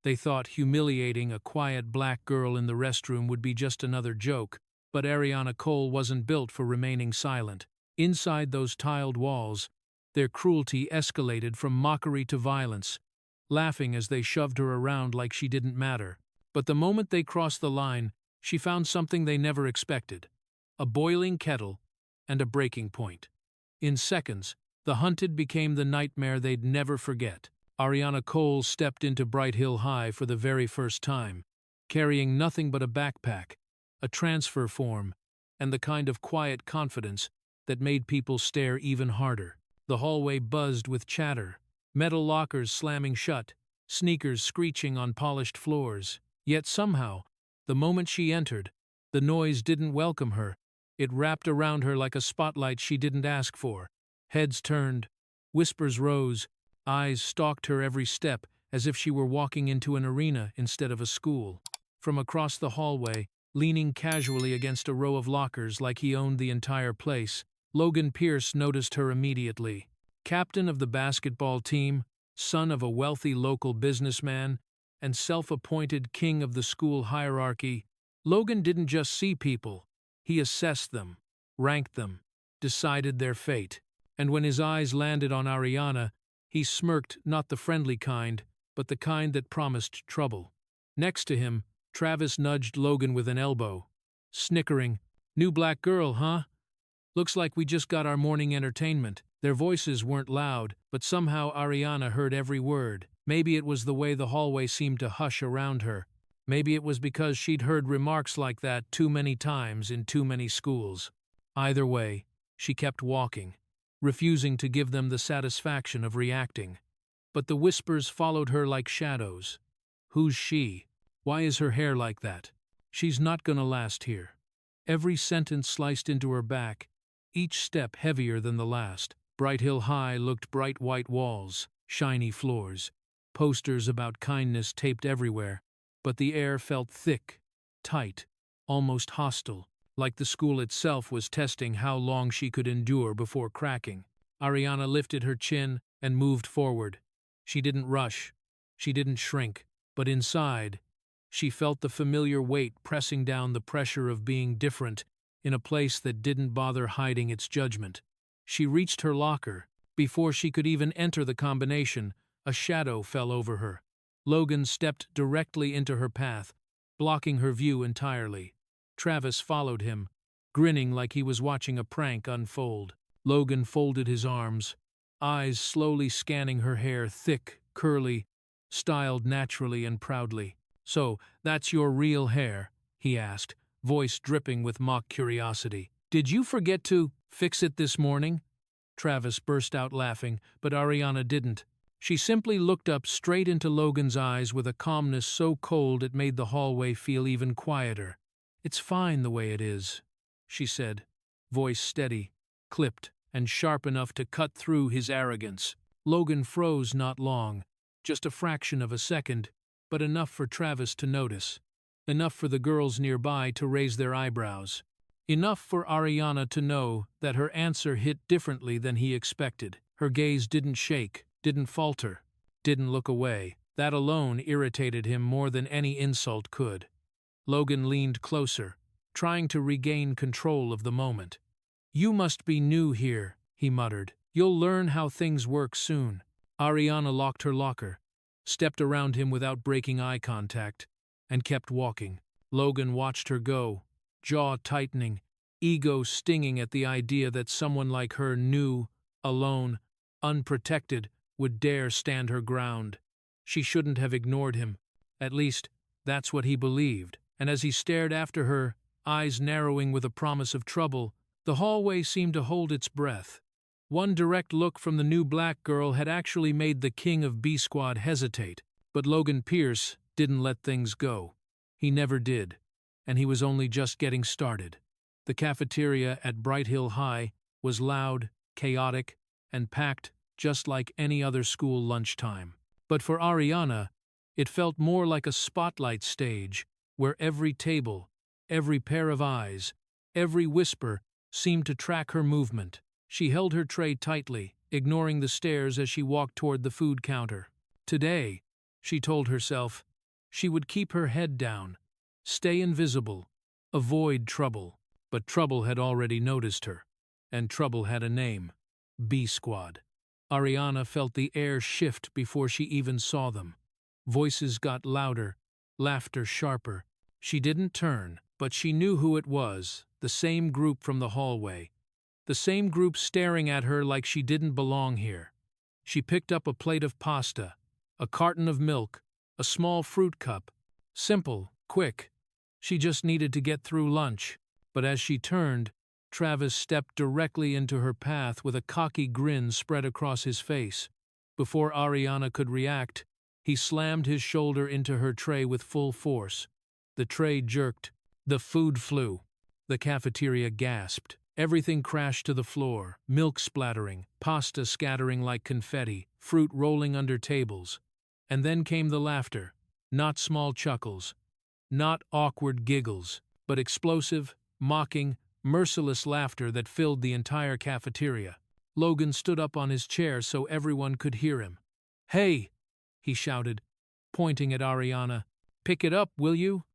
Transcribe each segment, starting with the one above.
They thought humiliating a quiet black girl in the restroom would be just another joke, but Ariana Cole wasn't built for remaining silent. Inside those tiled walls, their cruelty escalated from mockery to violence, laughing as they shoved her around like she didn't matter. But the moment they crossed the line, she found something they never expected: a boiling kettle and a breaking point. In seconds, the hunted became the nightmare they'd never forget. Ariana Cole stepped into Bright Hill High for the very first time, carrying nothing but a backpack, a transfer form, and the kind of quiet confidence that made people stare even harder. The hallway buzzed with chatter, metal lockers slamming shut, sneakers screeching on polished floors. Yet somehow, the moment she entered, the noise didn't welcome her. It wrapped around her like a spotlight she didn't ask for. Heads turned, whispers rose, eyes stalked her every step as if she were walking into an arena instead of a school. From across the hallway, leaning casually against a row of lockers like he owned the entire place, Logan Pierce noticed her immediately. Captain of the basketball team, son of a wealthy local businessman, and self-appointed king of the school hierarchy, Logan didn't just see people. He assessed them, ranked them, decided their fate. And when his eyes landed on Ariana, he smirked, not the friendly kind, but the kind that promised trouble. Next to him, Travis nudged Logan with an elbow, snickering, "New black girl, huh? Looks like we just got our morning entertainment." Their voices weren't loud, but somehow Ariana heard every word. Maybe it was the way the hallway seemed to hush around her. Maybe it was because she'd heard remarks like that too many times in too many schools. Either way, she kept walking, refusing to give them the satisfaction of reacting. But the whispers followed her like shadows. Who's she? Why is her hair like that? She's not gonna last here. Every sentence sliced into her back, each step heavier than the last. Bright Hill High looked bright white walls, shiny floors, posters about kindness taped everywhere, but the air felt thick, tight, almost hostile, like the school itself was testing how long she could endure before cracking. Ariana lifted her chin and moved forward. She didn't rush, she didn't shrink, but inside, she felt the familiar weight pressing down the pressure of being different in a place that didn't bother hiding its judgment. She reached her locker. Before she could even enter the combination, a shadow fell over her. Logan stepped directly into her path, blocking her view entirely. Travis followed him, grinning like he was watching a prank unfold. Logan folded his arms, eyes slowly scanning her hair, thick, curly, styled naturally and proudly. "So, that's your real hair?" he asked, voice dripping with mock curiosity. "Did you forget to fix it this morning?" Travis burst out laughing, but Ariana didn't. She simply looked up straight into Logan's eyes with a calmness so cold it made the hallway feel even quieter. "It's fine the way it is," she said, voice steady, clipped, and sharp enough to cut through his arrogance. Logan froze not long, just a fraction of a second, but enough for Travis to notice. Enough for the girls nearby to raise their eyebrows. Enough for Ariana to know that her answer hit differently than he expected. Her gaze didn't shake, didn't falter, didn't look away. That alone irritated him more than any insult could. Logan leaned closer, trying to regain control of the moment. "You must be new here," he muttered. "You'll learn how things work soon." Ariana locked her locker, stepped around him without breaking eye contact, and kept walking. Logan watched her go, jaw tightening, ego stinging at the idea that someone like her, new, alone, unprotected, would dare stand her ground. She shouldn't have ignored him. At least, that's what he believed. And as he stared after her, eyes narrowing with a promise of trouble, the hallway seemed to hold its breath. One direct look from the new black girl had actually made the king of B Squad hesitate, but Logan Pierce didn't let things go. He never did, and he was only just getting started. The cafeteria at Bright Hill High was loud, chaotic, and packed just like any other school lunchtime. But for Ariana, it felt more like a spotlight stage, where every table, every pair of eyes, every whisper seemed to track her movement. She held her tray tightly, ignoring the stares as she walked toward the food counter. Today, she told herself, She would keep her head down, stay invisible, avoid trouble. But trouble had already noticed her, and trouble had a name: B Squad. Ariana felt the air shift before she even saw them. Voices got louder, laughter sharper. She didn't turn, but she knew who it was, the same group from the hallway. The same group staring at her like she didn't belong here. She picked up a plate of pasta, a carton of milk, a small fruit cup. Simple, quick. She just needed to get through lunch. But as she turned, Travis stepped directly into her path with a cocky grin spread across his face. Before Ariana could react, he slammed his shoulder into her tray with full force. The tray jerked. The food flew. The cafeteria gasped. Everything crashed to the floor, milk splattering, pasta scattering like confetti, fruit rolling under tables. And then came the laughter. Not small chuckles, not awkward giggles, but explosive, mocking, merciless laughter that filled the entire cafeteria. Logan stood up on his chair so everyone could hear him. "Hey!" he shouted, pointing at Ariana. "Pick it up, will you?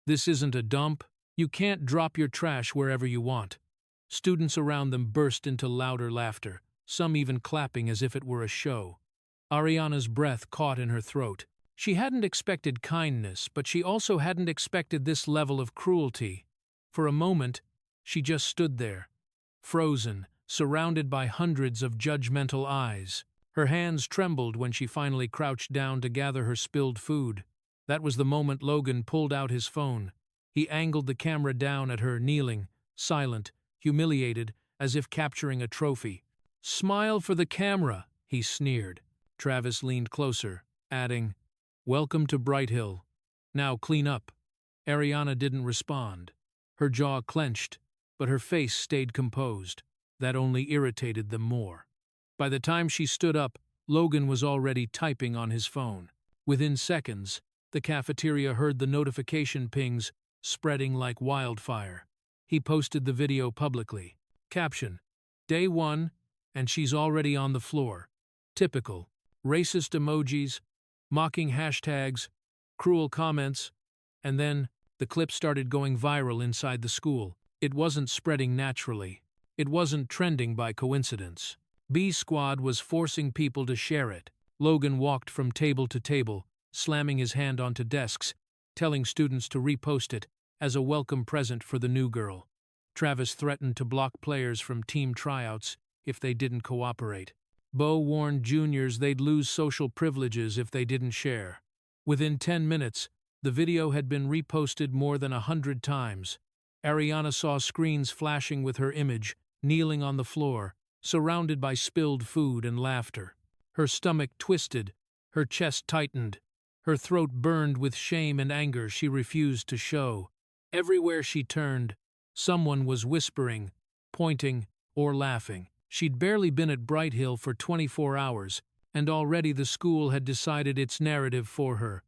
This isn't a dump. You can't drop your trash wherever you want." Students around them burst into louder laughter, some even clapping as if it were a show. Ariana's breath caught in her throat. She hadn't expected kindness, but she also hadn't expected this level of cruelty. For a moment, she just stood there, frozen, surrounded by hundreds of judgmental eyes. Her hands trembled when she finally crouched down to gather her spilled food. That was the moment Logan pulled out his phone. He angled the camera down at her, kneeling, silent, humiliated, as if capturing a trophy. "Smile for the camera," he sneered. Travis leaned closer, adding, "Welcome to Bright Hill. Now clean up." Ariana didn't respond. Her jaw clenched, but her face stayed composed. That only irritated them more. By the time she stood up, Logan was already typing on his phone. Within seconds, the cafeteria heard the notification pings spreading like wildfire. He posted the video publicly. Caption: "Day 1, and she's already on the floor." Typical. Racist emojis, mocking hashtags, cruel comments, and then the clip started going viral inside the school. It wasn't spreading naturally. It wasn't trending by coincidence. B Squad was forcing people to share it. Logan walked from table to table, slamming his hand onto desks, telling students to repost it as a welcome present for the new girl. Travis threatened to block players from team tryouts if they didn't cooperate. Bo warned juniors they'd lose social privileges if they didn't share. Within 10 minutes, the video had been reposted more than 100 times. Ariana saw screens flashing with her image, kneeling on the floor, surrounded by spilled food and laughter. Her stomach twisted, her chest tightened, her throat burned with shame and anger she refused to show. Everywhere she turned, someone was whispering, pointing, or laughing. She'd barely been at Bright Hill for 24 hours, and already the school had decided its narrative for her.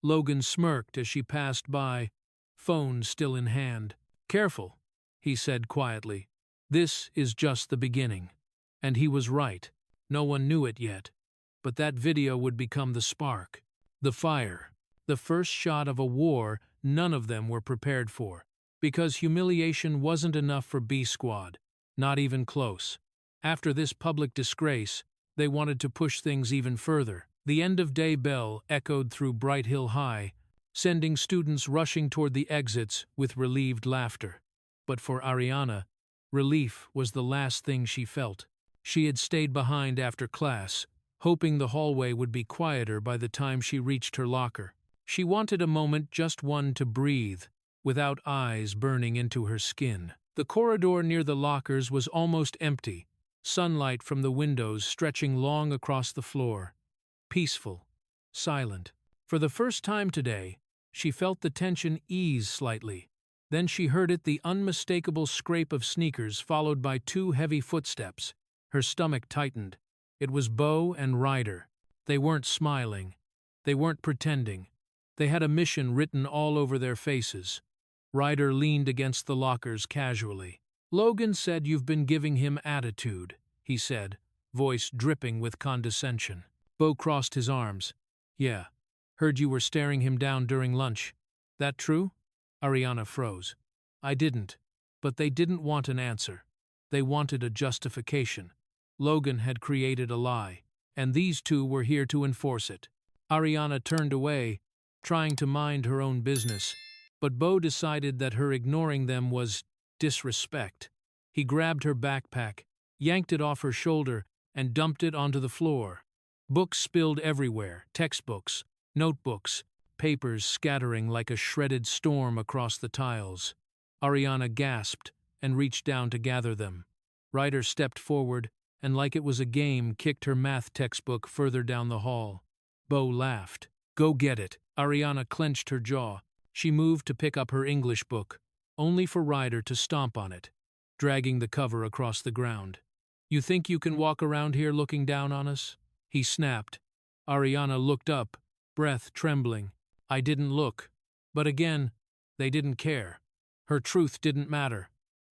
Logan smirked as she passed by, phone still in hand. "Careful," he said quietly. "This is just the beginning." And he was right. No one knew it yet. But that video would become the spark, the fire, the first shot of a war none of them were prepared for. Because humiliation wasn't enough for B Squad, not even close. After this public disgrace, they wanted to push things even further. The end-of-day bell echoed through Bright Hill High, sending students rushing toward the exits with relieved laughter. But for Ariana, relief was the last thing she felt. She had stayed behind after class, hoping the hallway would be quieter by the time she reached her locker. She wanted a moment, just one, to breathe, without eyes burning into her skin. The corridor near the lockers was almost empty, sunlight from the windows stretching long across the floor. Peaceful, silent. For the first time today, she felt the tension ease slightly. Then she heard it, the unmistakable scrape of sneakers followed by 2 heavy footsteps. Her stomach tightened. It was Bo and Ryder. They weren't smiling. They weren't pretending. They had a mission written all over their faces. Ryder leaned against the lockers casually. "Logan said you've been giving him attitude," he said, voice dripping with condescension. Bo crossed his arms. "Yeah, Heard you were staring him down during lunch. That true? Ariana froze. I didn't. But they didn't want an answer. They wanted a justification. Logan had created a lie, and these two were here to enforce it. Ariana turned away, trying to mind her own business, but Bo decided that her ignoring them was disrespect. He grabbed her backpack, yanked it off her shoulder, and dumped it onto the floor. Books spilled everywhere, textbooks, notebooks, papers scattering like a shredded storm across the tiles. Ariana gasped and reached down to gather them. Ryder stepped forward and, like it was a game, kicked her math textbook further down the hall. Bo laughed. Go get it. Ariana clenched her jaw. She moved to pick up her English book, only for Ryder to stomp on it, dragging the cover across the ground. You think you can walk around here looking down on us? He snapped. Ariana looked up, breath trembling. I didn't look. But again, they didn't care. Her truth didn't matter.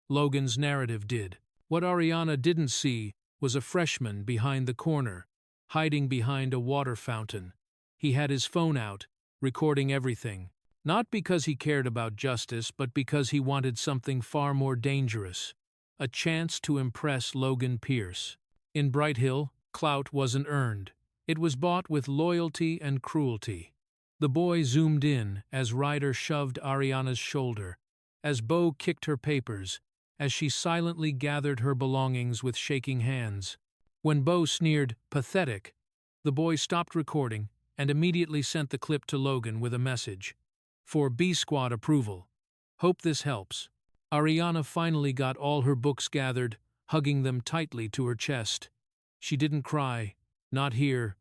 Logan's narrative did. What Ariana didn't see was a freshman behind the corner, hiding behind a water fountain. He had his phone out, recording everything. Not because he cared about justice, but because he wanted something far more dangerous. A chance to impress Logan Pierce. In Bright Hill, clout wasn't earned. It was bought with loyalty and cruelty. The boy zoomed in as Ryder shoved Ariana's shoulder, as Bo kicked her papers, as she silently gathered her belongings with shaking hands. When Bo sneered, pathetic, the boy stopped recording and immediately sent the clip to Logan with a message. For B-Squad approval. Hope this helps. Ariana finally got all her books gathered, hugging them tightly to her chest. She didn't cry, not here,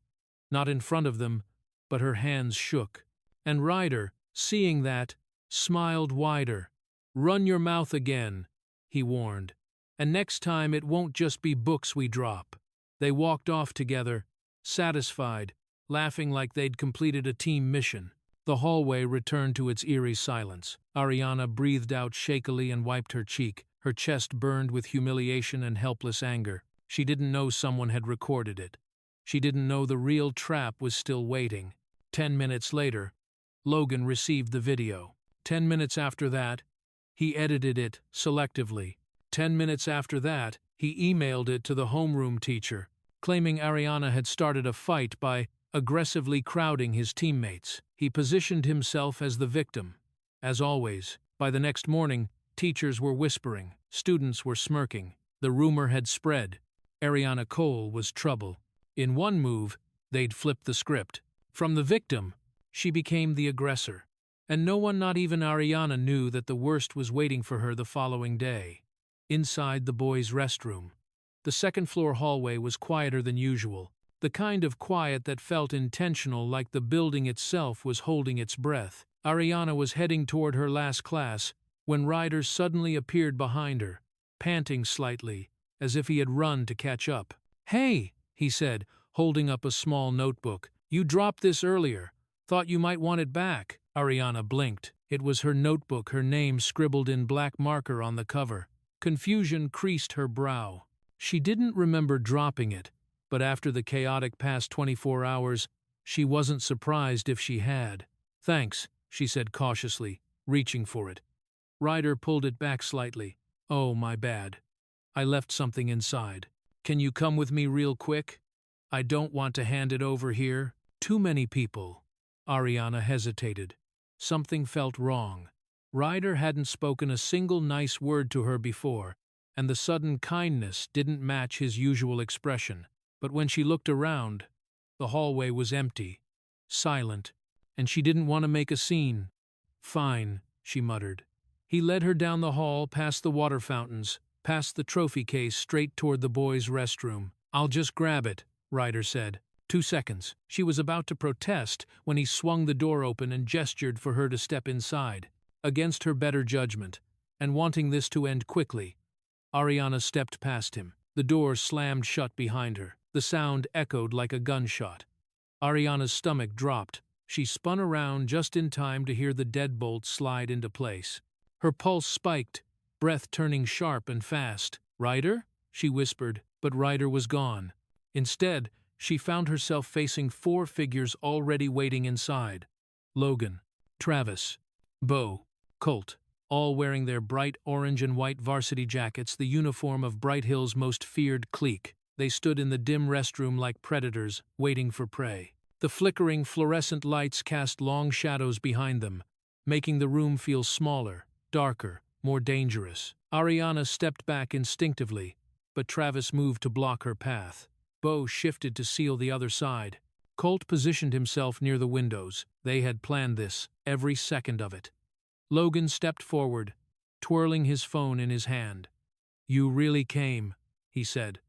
not in front of them, but her hands shook. And Ryder, seeing that, smiled wider. Run your mouth again, he warned. And next time it won't just be books we drop. They walked off together, satisfied, laughing like they'd completed a team mission. The hallway returned to its eerie silence. Ariana breathed out shakily and wiped her cheek. Her chest burned with humiliation and helpless anger. She didn't know someone had recorded it. She didn't know the real trap was still waiting. 10 minutes later, Logan received the video. 10 minutes after that, he edited it selectively. 10 minutes after that, he emailed it to the homeroom teacher, claiming Ariana had started a fight by aggressively crowding his teammates. He positioned himself as the victim. As always, by the next morning, teachers were whispering, students were smirking. The rumor had spread. Ariana Cole was trouble. In one move, they'd flipped the script. From the victim, she became the aggressor. And no one, not even Ariana, knew that the worst was waiting for her the following day. Inside the boys' restroom, the second-floor hallway was quieter than usual, the kind of quiet that felt intentional, like the building itself was holding its breath. Ariana was heading toward her last class when Ryder suddenly appeared behind her, panting slightly, as if he had run to catch up. Hey, he said, holding up a small notebook. You dropped this earlier. Thought you might want it back. Ariana blinked. It was her notebook, her name scribbled in black marker on the cover. Confusion creased her brow. She didn't remember dropping it, but after the chaotic past 24 hours, she wasn't surprised if she had. Thanks, she said cautiously, reaching for it. Ryder pulled it back slightly. Oh, my bad. I left something inside. Can you come with me real quick? I don't want to hand it over here. Too many people. Ariana hesitated. Something felt wrong. Ryder hadn't spoken a single nice word to her before, and the sudden kindness didn't match his usual expression. But when she looked around, the hallway was empty, silent, and she didn't want to make a scene. Fine, she muttered. He led her down the hall, past the water fountains, past the trophy case, straight toward the boys' restroom. I'll just grab it, Ryder said. 2 seconds. She was about to protest when he swung the door open and gestured for her to step inside. Against her better judgment, and wanting this to end quickly, Ariana stepped past him. The door slammed shut behind her. The sound echoed like a gunshot. Ariana's stomach dropped. She spun around just in time to hear the deadbolt slide into place. Her pulse spiked, breath turning sharp and fast. Ryder? She whispered, but Ryder was gone. Instead, she found herself facing 4 figures already waiting inside. Logan, Travis, Bo, Colt, all wearing their bright orange and white varsity jackets, the uniform of Bright Hill's most feared clique. They stood in the dim restroom like predators, waiting for prey. The flickering fluorescent lights cast long shadows behind them, making the room feel smaller, darker, more dangerous. Ariana stepped back instinctively, but Travis moved to block her path. Bo shifted to seal the other side. Colt positioned himself near the windows. They had planned this, every second of it. Logan stepped forward, twirling his phone in his hand. "You really came," he said,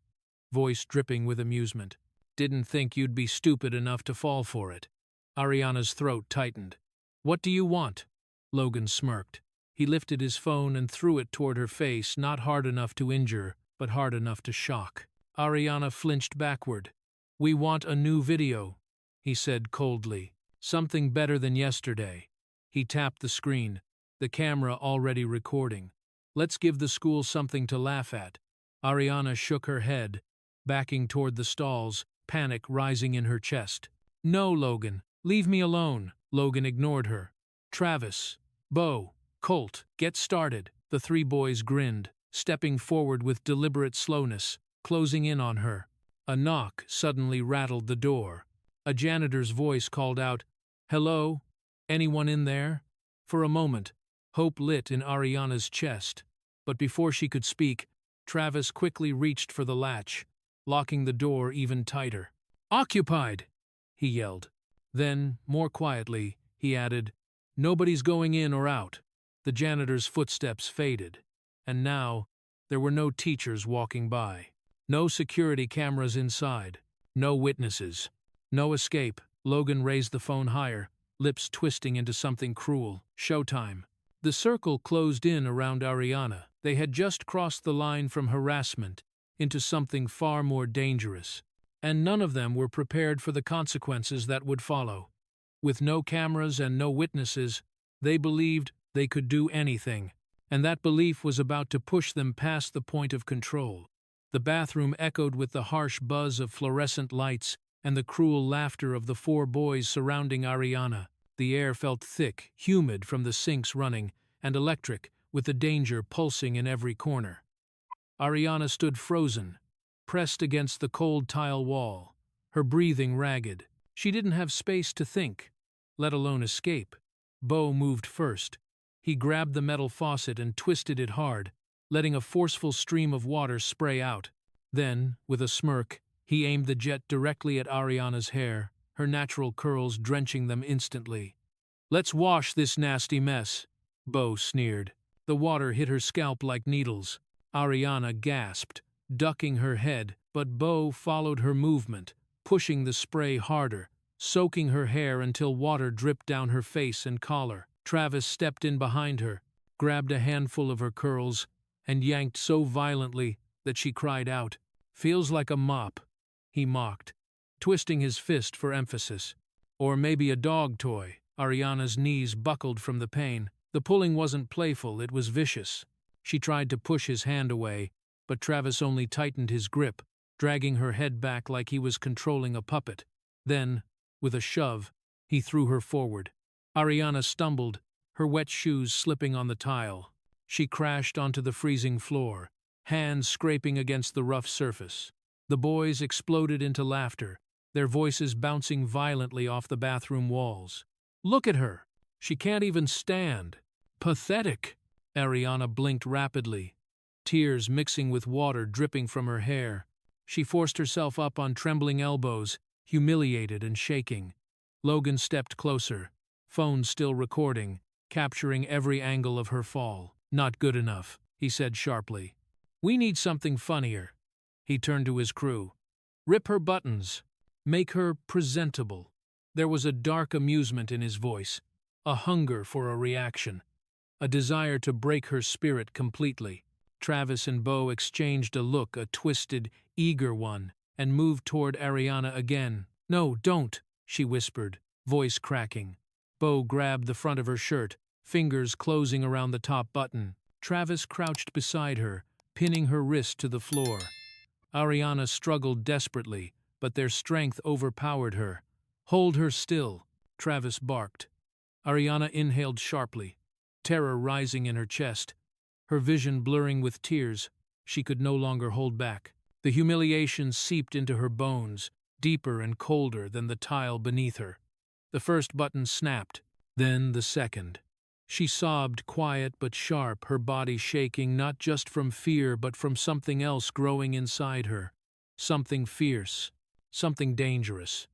voice dripping with amusement. "Didn't think you'd be stupid enough to fall for it." Ariana's throat tightened. "What do you want?" Logan smirked. He lifted his phone and threw it toward her face, not hard enough to injure, but hard enough to shock. Ariana flinched backward. "We want a new video," he said coldly. "Something better than yesterday." He tapped the screen, the camera already recording. "Let's give the school something to laugh at." Ariana shook her head, backing toward the stalls, panic rising in her chest. "No, Logan, leave me alone." Logan ignored her. "Travis, Bo, Colt, get started." The 3 boys grinned, stepping forward with deliberate slowness, closing in on her. A knock suddenly rattled the door. A janitor's voice called out, "Hello? Anyone in there?" For a moment, hope lit in Ariana's chest, but before she could speak, Travis quickly reached for the latch, locking the door even tighter. "Occupied!" he yelled. Then, more quietly, he added, "Nobody's going in or out." The janitor's footsteps faded, and now there were no teachers walking by. No security cameras inside. No witnesses. No escape. Logan raised the phone higher, lips twisting into something cruel. Showtime. The circle closed in around Ariana. They had just crossed the line from harassment into something far more dangerous, and none of them were prepared for the consequences that would follow. With no cameras and no witnesses, they believed they could do anything, and that belief was about to push them past the point of control. The bathroom echoed with the harsh buzz of fluorescent lights and the cruel laughter of the 4 boys surrounding Ariana. The air felt thick, humid from the sinks running, and electric, with the danger pulsing in every corner. Ariana stood frozen, pressed against the cold tile wall, her breathing ragged. She didn't have space to think, let alone escape. Bo moved first. He grabbed the metal faucet and twisted it hard, letting a forceful stream of water spray out. Then, with a smirk, he aimed the jet directly at Ariana's hair, her natural curls drenching them instantly. "Let's wash this nasty mess," Bo sneered. The water hit her scalp like needles. Ariana gasped, ducking her head, but Bo followed her movement, pushing the spray harder, soaking her hair until water dripped down her face and collar. Travis stepped in behind her, grabbed a handful of her curls, and yanked so violently that she cried out. "Feels like a mop," he mocked, twisting his fist for emphasis. "Or maybe a dog toy." Ariana's knees buckled from the pain. The pulling wasn't playful, it was vicious. She tried to push his hand away, but Travis only tightened his grip, dragging her head back like he was controlling a puppet. Then, with a shove, he threw her forward. Ariana stumbled, her wet shoes slipping on the tile. She crashed onto the freezing floor, hands scraping against the rough surface. The boys exploded into laughter, their voices bouncing violently off the bathroom walls. "Look at her! She can't even stand! Pathetic!" Ariana blinked rapidly, tears mixing with water dripping from her hair. She forced herself up on trembling elbows, humiliated and shaking. Logan stepped closer, phone still recording, capturing every angle of her fall. "Not good enough," he said sharply. "We need something funnier." He turned to his crew. "Rip her buttons. Make her presentable." There was a dark amusement in his voice, a hunger for a reaction, a desire to break her spirit completely. Travis and Bo exchanged a look, a twisted, eager one, and moved toward Ariana again. "No, don't," she whispered, voice cracking. Bo grabbed the front of her shirt, fingers closing around the top button. Travis crouched beside her, pinning her wrist to the floor. Ariana struggled desperately, but their strength overpowered her. "Hold her still," Travis barked. Ariana inhaled sharply, terror rising in her chest. Her vision blurring with tears, she could no longer hold back. The humiliation seeped into her bones, deeper and colder than the tile beneath her. The first button snapped, then the second. She sobbed, quiet but sharp, her body shaking not just from fear but from something else growing inside her. Something fierce, something dangerous.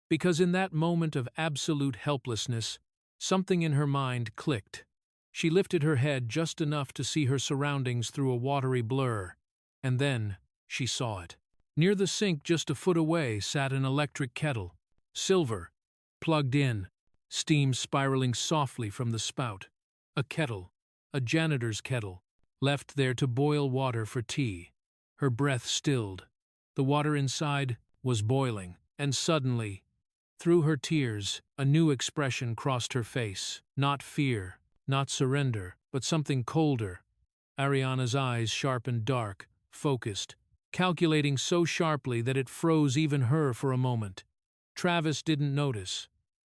Because in that moment of absolute helplessness, something in her mind clicked. She lifted her head just enough to see her surroundings through a watery blur, and then she saw it. Near the sink just a foot away sat an electric kettle, silver, plugged in, steam spiraling softly from the spout. A kettle, a janitor's kettle, left there to boil water for tea. Her breath stilled. The water inside was boiling, and suddenly, through her tears, a new expression crossed her face. Not fear, not surrender, but something colder. Ariana's eyes sharpened, dark, focused, calculating so sharply that it froze even her for a moment. Travis didn't notice.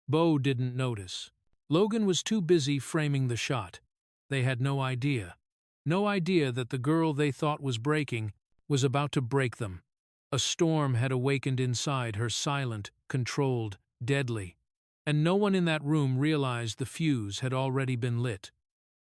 Bo didn't notice. Logan was too busy framing the shot. They had no idea. No idea that the girl they thought was breaking was about to break them. A storm had awakened inside her, silent, controlled, deadly. And no one in that room realized the fuse had already been lit.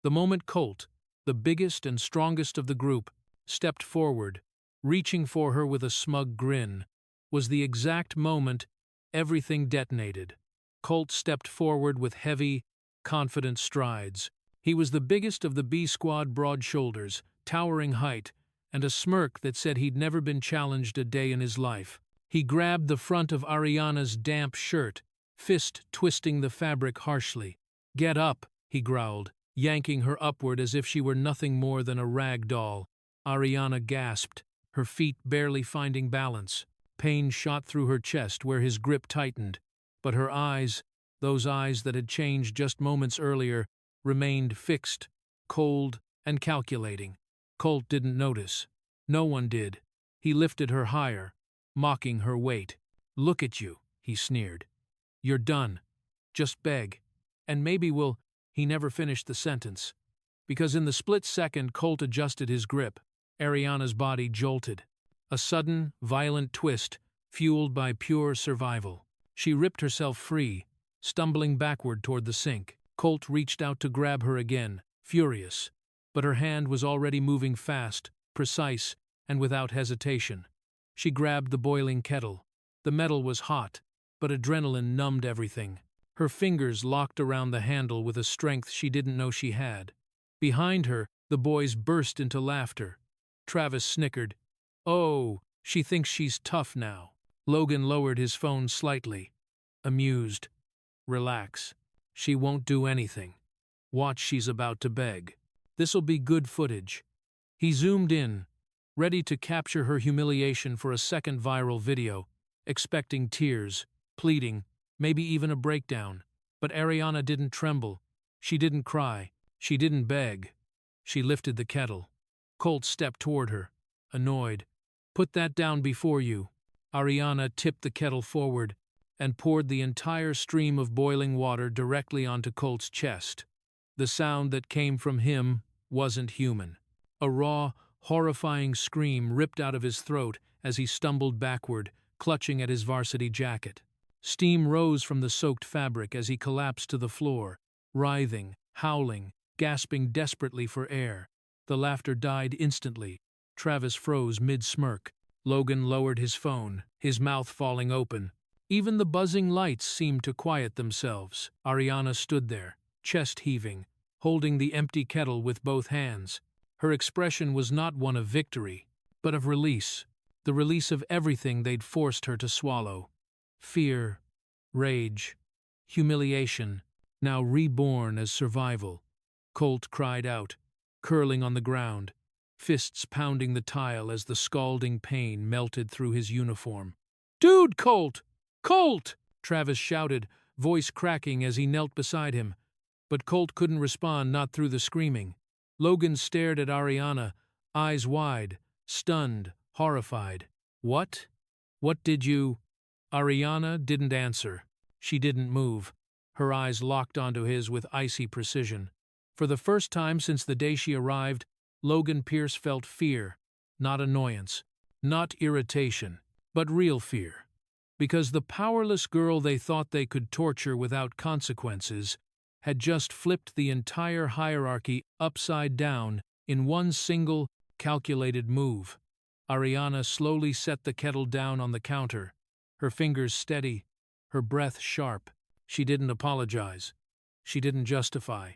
The moment Colt, the biggest and strongest of the group, stepped forward, reaching for her with a smug grin, was the exact moment everything detonated. Colt stepped forward with heavy, confident strides. He was the biggest of the B-squad, broad shoulders, towering height, and a smirk that said he'd never been challenged a day in his life. He grabbed the front of Ariana's damp shirt, fist twisting the fabric harshly. "Get up," he growled, yanking her upward as if she were nothing more than a rag doll. Ariana gasped, her feet barely finding balance. Pain shot through her chest where his grip tightened. But her eyes, those eyes that had changed just moments earlier, remained fixed, cold, and calculating. Colt didn't notice. No one did. He lifted her higher, mocking her weight. "Look at you," he sneered. "You're done. Just beg. And maybe we'll—" He never finished the sentence. Because in the split second Colt adjusted his grip, Ariana's body jolted. A sudden, violent twist, fueled by pure survival. She ripped herself free, stumbling backward toward the sink. Colt reached out to grab her again, furious. But her hand was already moving fast, precise, and without hesitation. She grabbed the boiling kettle. The metal was hot, but adrenaline numbed everything. Her fingers locked around the handle with a strength she didn't know she had. Behind her, the boys burst into laughter. Travis snickered. "Oh, she thinks she's tough now." Logan lowered his phone slightly, amused. "Relax. She won't do anything. Watch, she's about to beg. This'll be good footage." He zoomed in, ready to capture her humiliation for a second viral video, expecting tears, pleading, maybe even a breakdown. But Ariana didn't tremble. She didn't cry. She didn't beg. She lifted the kettle. Colt stepped toward her, annoyed. "Put that down before you." Ariana tipped the kettle forward and poured the entire stream of boiling water directly onto Colt's chest. The sound that came from him wasn't human. A raw, horrifying scream ripped out of his throat as he stumbled backward, clutching at his varsity jacket. Steam rose from the soaked fabric as he collapsed to the floor, writhing, howling, gasping desperately for air. The laughter died instantly. Travis froze mid-smirk. Logan lowered his phone, his mouth falling open. Even the buzzing lights seemed to quiet themselves. Ariana stood there, chest heaving, holding the empty kettle with both hands. Her expression was not one of victory, but of release. The release of everything they'd forced her to swallow. Fear, rage, humiliation, now reborn as survival. Colt cried out, curling on the ground, fists pounding the tile as the scalding pain melted through his uniform. "Dude, Colt! Colt!" Travis shouted, voice cracking as he knelt beside him. But Colt couldn't respond, not through the screaming. Logan stared at Ariana, eyes wide, stunned, horrified. "What? What did you—" Ariana didn't answer. She didn't move. Her eyes locked onto his with icy precision. For the first time since the day she arrived, Logan Pierce felt fear, not annoyance, not irritation, but real fear. Because the powerless girl they thought they could torture without consequences had just flipped the entire hierarchy upside down in one single, calculated move. Ariana slowly set the kettle down on the counter, her fingers steady, her breath sharp. She didn't apologize. She didn't justify.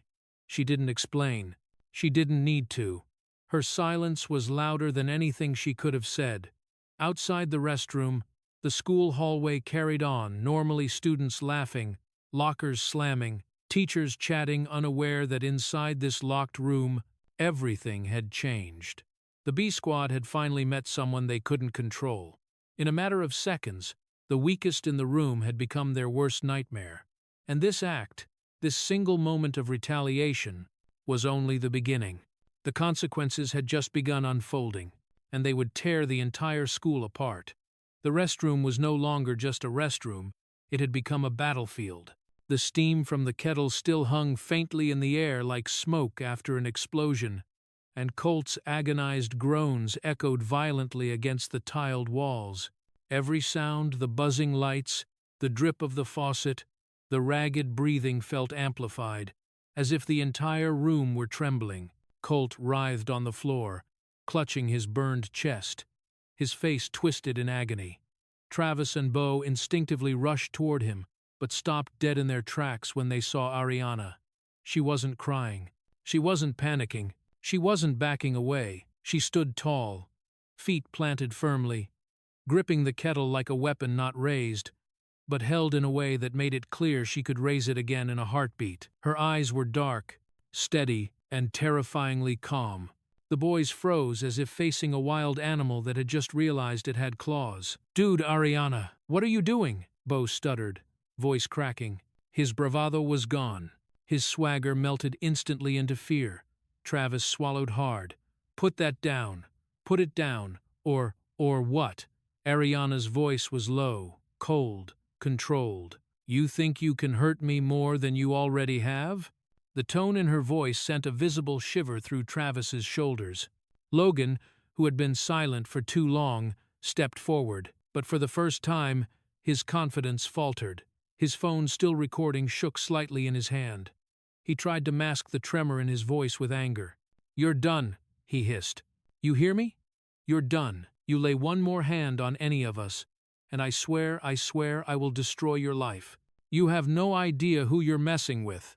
She didn't explain. She didn't need to. Her silence was louder than anything she could have said. Outside the restroom, the school hallway carried on, normally students laughing, lockers slamming, teachers chatting, unaware that inside this locked room, everything had changed. The B Squad had finally met someone they couldn't control. In a matter of seconds, the weakest in the room had become their worst nightmare. And this act, this single moment of retaliation, was only the beginning. The consequences had just begun unfolding, and they would tear the entire school apart. The restroom was no longer just a restroom, it had become a battlefield. The steam from the kettle still hung faintly in the air like smoke after an explosion, and Colt's agonized groans echoed violently against the tiled walls. Every sound, the buzzing lights, the drip of the faucet, the ragged breathing felt amplified, as if the entire room were trembling. Colt writhed on the floor, clutching his burned chest, his face twisted in agony. Travis and Bo instinctively rushed toward him, but stopped dead in their tracks when they saw Ariana. She wasn't crying. She wasn't panicking. She wasn't backing away. She stood tall, feet planted firmly, gripping the kettle like a weapon not raised, but held in a way that made it clear she could raise it again in a heartbeat. Her eyes were dark, steady, and terrifyingly calm. The boys froze as if facing a wild animal that had just realized it had claws. "Dude, Ariana, what are you doing?" Bo stuttered, voice cracking. His bravado was gone. His swagger melted instantly into fear. Travis swallowed hard. "Put that down. Put it down. Or what?" Ariana's voice was low, cold, controlled. "You think you can hurt me more than you already have?" The tone in her voice sent a visible shiver through Travis's shoulders. Logan, who had been silent for too long, stepped forward, but for the first time, his confidence faltered. His phone, still recording, shook slightly in his hand. He tried to mask the tremor in his voice with anger. "You're done," he hissed. "You hear me? You're done. You lay one more hand on any of us, and I swear I will destroy your life. You have no idea who you're messing with."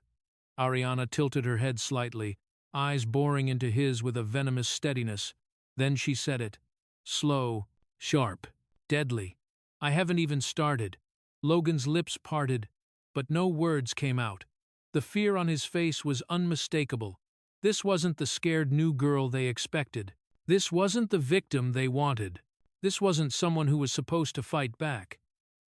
Ariana tilted her head slightly, eyes boring into his with a venomous steadiness. Then she said it. Slow, sharp, deadly. "I haven't even started." Logan's lips parted, but no words came out. The fear on his face was unmistakable. This wasn't the scared new girl they expected. This wasn't the victim they wanted. This wasn't someone who was supposed to fight back.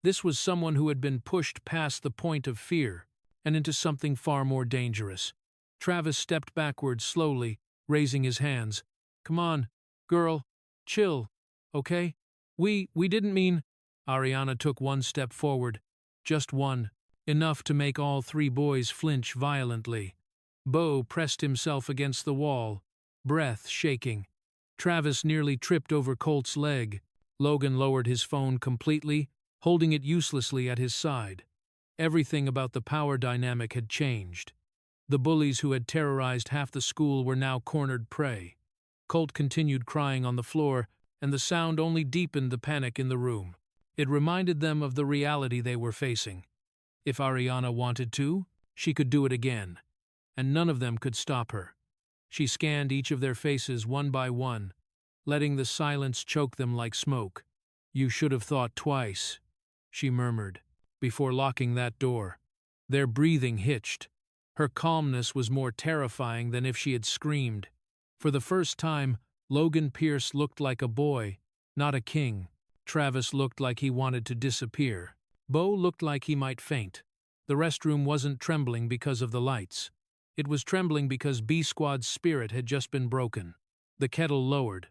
This was someone who had been pushed past the point of fear and into something far more dangerous. Travis stepped backwards slowly, raising his hands. "Come on, girl. Chill, okay? We didn't mean—" Ariana took one step forward. Just one. Enough to make all three boys flinch violently. Bo pressed himself against the wall, breath shaking. Travis nearly tripped over Colt's leg. Logan lowered his phone completely, holding it uselessly at his side. Everything about the power dynamic had changed. The bullies who had terrorized half the school were now cornered prey. Colt continued crying on the floor, and the sound only deepened the panic in the room. It reminded them of the reality they were facing. If Ariana wanted to, she could do it again, and none of them could stop her. She scanned each of their faces one by one, letting the silence choke them like smoke. "You should have thought twice," she murmured, before locking that door. Their breathing hitched. Her calmness was more terrifying than if she had screamed. For the first time, Logan Pierce looked like a boy, not a king. Travis looked like he wanted to disappear. Bo looked like he might faint. The restroom wasn't trembling because of the lights. It was trembling because B Squad's spirit had just been broken. The kettle lowered,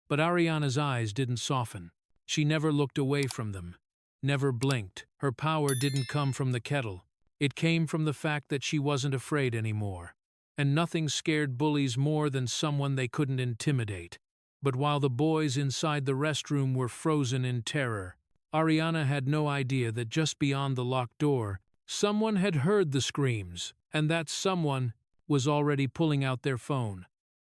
but Ariana's eyes didn't soften. She never looked away from them. never blinked. Her power didn't come from the kettle. It came from the fact that she wasn't afraid anymore. And nothing scared bullies more than someone they couldn't intimidate. But while the boys inside the restroom were frozen in terror, Ariana had no idea that just beyond the locked door, someone had heard the screams, and that someone was already pulling out their phone.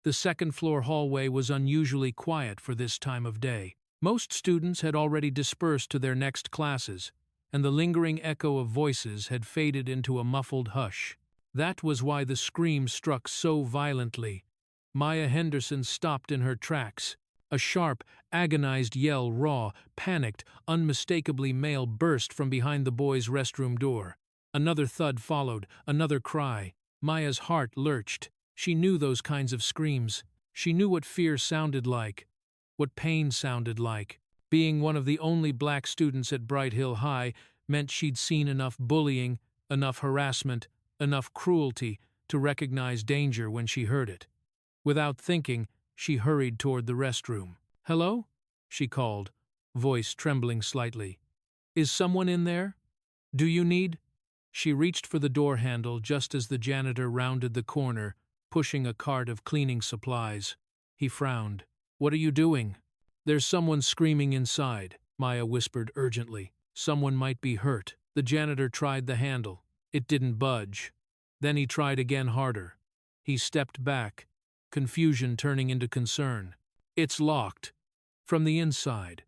The second-floor hallway was unusually quiet for this time of day. Most students had already dispersed to their next classes, and the lingering echo of voices had faded into a muffled hush. That was why the scream struck so violently. Maya Henderson stopped in her tracks. A sharp, agonized yell, raw, panicked, unmistakably male, burst from behind the boys' restroom door. Another thud followed, another cry. Maya's heart lurched. She knew those kinds of screams. She knew what fear sounded like, what pain sounded like. Being one of the only black students at Bright Hill High meant she'd seen enough bullying, enough harassment, enough cruelty to recognize danger when she heard it. Without thinking, she hurried toward the restroom. "Hello?" she called, voice trembling slightly. "Is someone in there? Do you need—" She reached for the door handle just as the janitor rounded the corner, pushing a cart of cleaning supplies. He frowned. "What are you doing?" "There's someone screaming inside," Maya whispered urgently. "Someone might be hurt." The janitor tried the handle. It didn't budge. Then he tried again, harder. He stepped back, confusion turning into concern. "It's locked. From the inside."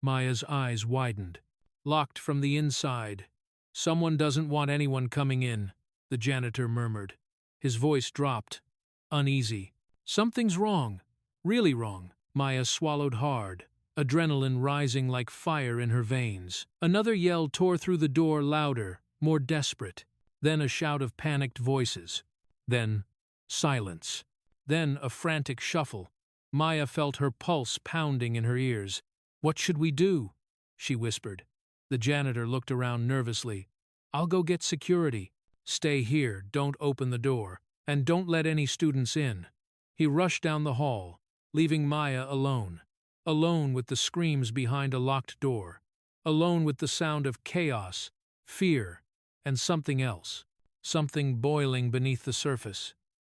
Maya's eyes widened. "Locked from the inside. Someone doesn't want anyone coming in," the janitor murmured. His voice dropped, uneasy. "Something's wrong. Really wrong." Maya swallowed hard, adrenaline rising like fire in her veins. Another yell tore through the door, louder, more desperate. Then a shout of panicked voices. Then silence. Then a frantic shuffle. Maya felt her pulse pounding in her ears. "What should we do?" she whispered. The janitor looked around nervously. "I'll go get security. Stay here, don't open the door, and don't let any students in." He rushed down the hall, leaving Maya alone. Alone with the screams behind a locked door. Alone with the sound of chaos, fear, and something else. Something boiling beneath the surface.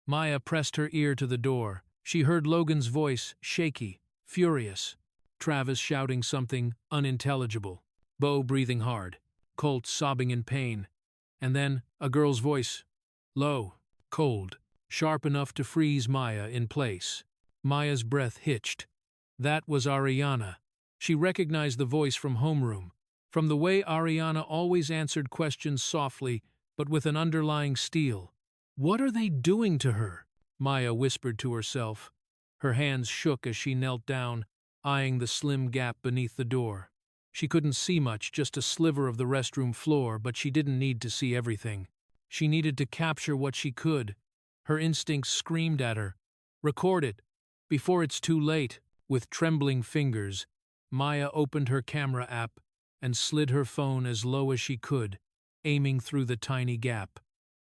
Maya pressed her ear to the door. She heard Logan's voice, shaky, furious. Travis shouting something unintelligible. Bo breathing hard. Colt sobbing in pain. And then a girl's voice. Low, cold, sharp enough to freeze Maya in place. Maya's breath hitched. That was Ariana. She recognized the voice from homeroom, from the way Ariana always answered questions softly, but with an underlying steel. "What are they doing to her?" Maya whispered to herself. Her hands shook as she knelt down, eyeing the slim gap beneath the door. She couldn't see much, just a sliver of the restroom floor, but she didn't need to see everything. She needed to capture what she could. Her instincts screamed at her. "Record it, before it's too late." With trembling fingers, Maya opened her camera app and slid her phone as low as she could, aiming through the tiny gap.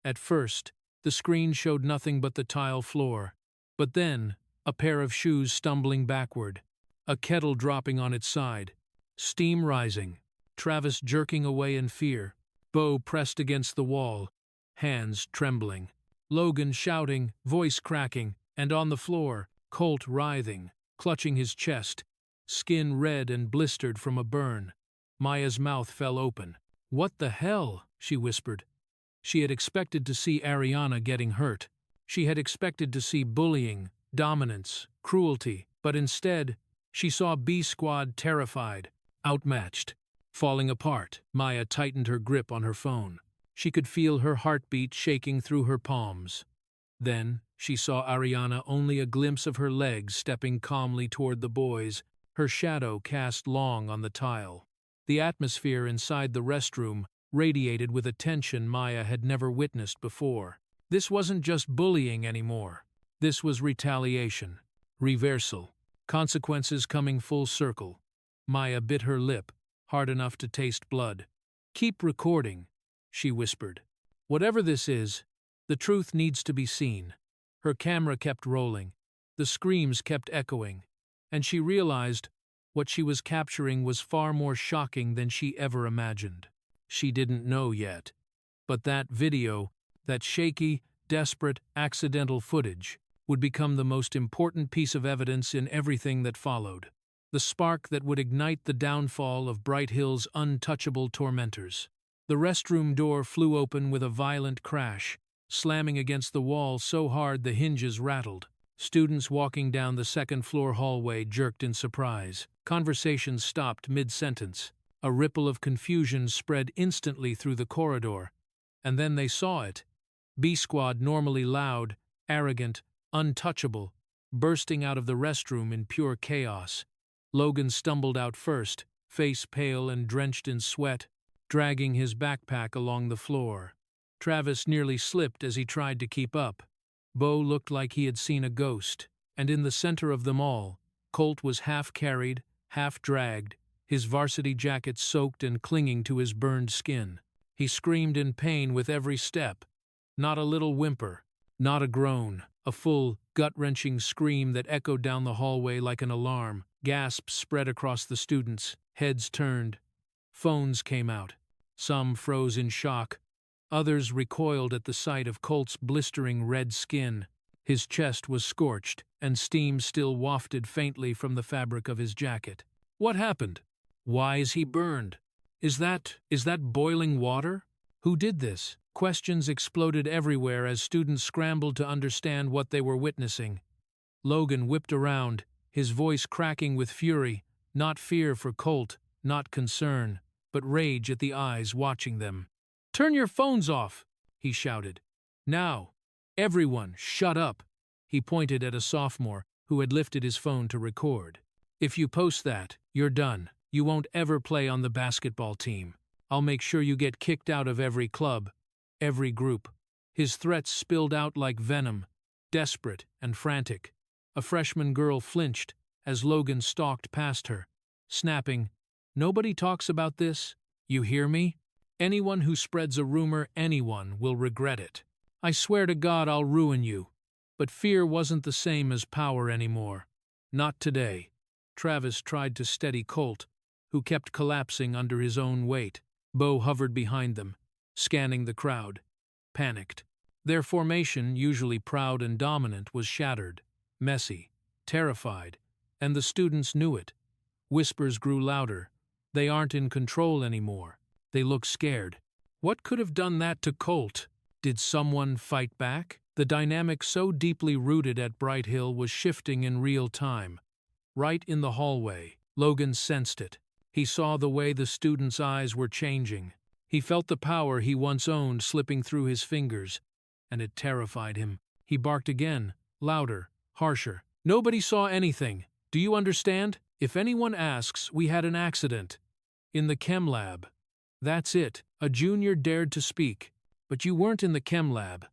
At first, the screen showed nothing but the tile floor. But then, a pair of shoes stumbling backward, a kettle dropping on its side, steam rising, Travis jerking away in fear, Bo pressed against the wall, hands trembling, Logan shouting, voice cracking, and on the floor, Colt writhing, clutching his chest, skin red and blistered from a burn. Maya's mouth fell open. "What the hell?" she whispered. She had expected to see Ariana getting hurt. She had expected to see bullying, dominance, cruelty, but instead, she saw B Squad terrified, outmatched, falling apart. Maya tightened her grip on her phone. She could feel her heartbeat shaking through her palms. Then, she saw Ariana, only a glimpse of her legs, stepping calmly toward the boys, her shadow cast long on the tile. The atmosphere inside the restroom radiated with a tension Maya had never witnessed before. This wasn't just bullying anymore. This was retaliation, reversal, consequences coming full circle. Maya bit her lip, hard enough to taste blood. "Keep recording," she whispered. "Whatever this is, the truth needs to be seen." Her camera kept rolling. The screams kept echoing. And she realized, What she was capturing was far more shocking than she ever imagined. She didn't know yet. But that video, that shaky, desperate, accidental footage, would become the most important piece of evidence in everything that followed. The spark that would ignite the downfall of Bright Hill's untouchable tormentors. The restroom door flew open with a violent crash, slamming against the wall so hard the hinges rattled. Students walking down the second-floor hallway jerked in surprise. Conversations stopped mid-sentence. A ripple of confusion spread instantly through the corridor. And then they saw it. B-Squad, normally loud, arrogant, untouchable, bursting out of the restroom in pure chaos. Logan stumbled out first, face pale and drenched in sweat, dragging his backpack along the floor. Travis nearly slipped as he tried to keep up. Bo looked like he had seen a ghost, and in the center of them all, Colt was half carried, half dragged, his varsity jacket soaked and clinging to his burned skin. He screamed in pain with every step. Not a little whimper, not a groan, a full, gut-wrenching scream that echoed down the hallway like an alarm. Gasps spread across the students, heads turned. Phones came out. Some froze in shock. Others recoiled at the sight of Colt's blistering red skin. His chest was scorched, and steam still wafted faintly from the fabric of his jacket. What happened? Why is he burned? Is that boiling water? Who did this? Questions exploded everywhere as students scrambled to understand what they were witnessing. Logan whipped around, his voice cracking with fury, not fear for Colt, not concern, but rage at the eyes watching them. "Turn your phones off!" he shouted. "Now! Everyone, shut up!" He pointed at a sophomore who had lifted his phone to record. "If you post that, you're done. You won't ever play on the basketball team. I'll make sure you get kicked out of every club, every group." His threats spilled out like venom, desperate and frantic. A freshman girl flinched as Logan stalked past her, snapping, "Nobody talks about this. You hear me? Anyone who spreads a rumor, anyone, will regret it. I swear to God I'll ruin you." But fear wasn't the same as power anymore. Not today. Travis tried to steady Colt, who kept collapsing under his own weight. Bo hovered behind them, scanning the crowd, panicked. Their formation, usually proud and dominant, was shattered, messy, terrified, and the students knew it. Whispers grew louder. "They aren't in control anymore. They look scared." What could have done that to Colt? Did someone fight back? The dynamic so deeply rooted at Bright Hill was shifting in real time. Right in the hallway, Logan sensed it. He saw the way the students' eyes were changing. He felt the power he once owned slipping through his fingers, and it terrified him. He barked again, louder, harsher. "Nobody saw anything. Do you understand? If anyone asks, we had an accident. In the chem lab." "That's it." A junior dared to speak. "But you weren't in the chem lab."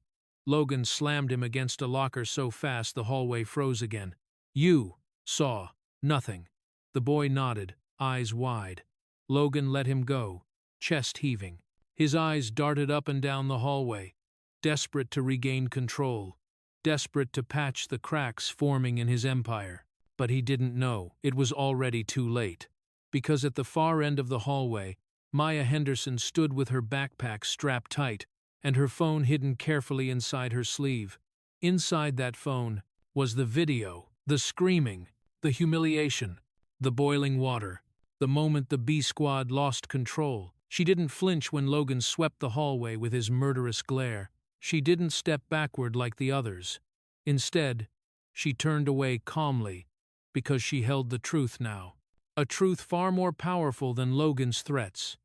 Logan slammed him against a locker so fast the hallway froze again. "You saw nothing." The boy nodded, eyes wide. Logan let him go, chest heaving. His eyes darted up and down the hallway, desperate to regain control, desperate to patch the cracks forming in his empire. But he didn't know it was already too late. Because at the far end of the hallway, Maya Henderson stood with her backpack strapped tight and her phone hidden carefully inside her sleeve. Inside that phone was the video, the screaming, the humiliation, the boiling water, the moment the B-Squad lost control. She didn't flinch when Logan swept the hallway with his murderous glare. She didn't step backward like the others. Instead, she turned away calmly, because she held the truth now. A truth far more powerful than Logan's threats.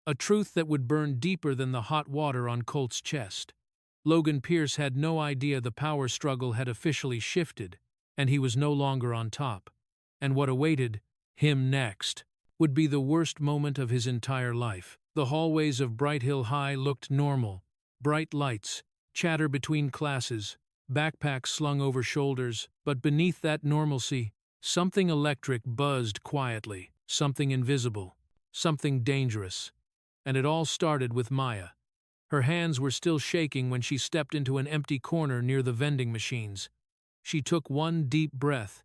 A truth that would burn deeper than the hot water on Colt's chest. Logan Pierce had no idea the power struggle had officially shifted, and he was no longer on top. And what awaited him next would be the worst moment of his entire life. The hallways of Bright Hill High looked normal. Bright lights, chatter between classes, backpacks slung over shoulders, but beneath that normalcy, something electric buzzed quietly, something invisible, something dangerous. And it all started with Maya. Her hands were still shaking when she stepped into an empty corner near the vending machines. She took one deep breath,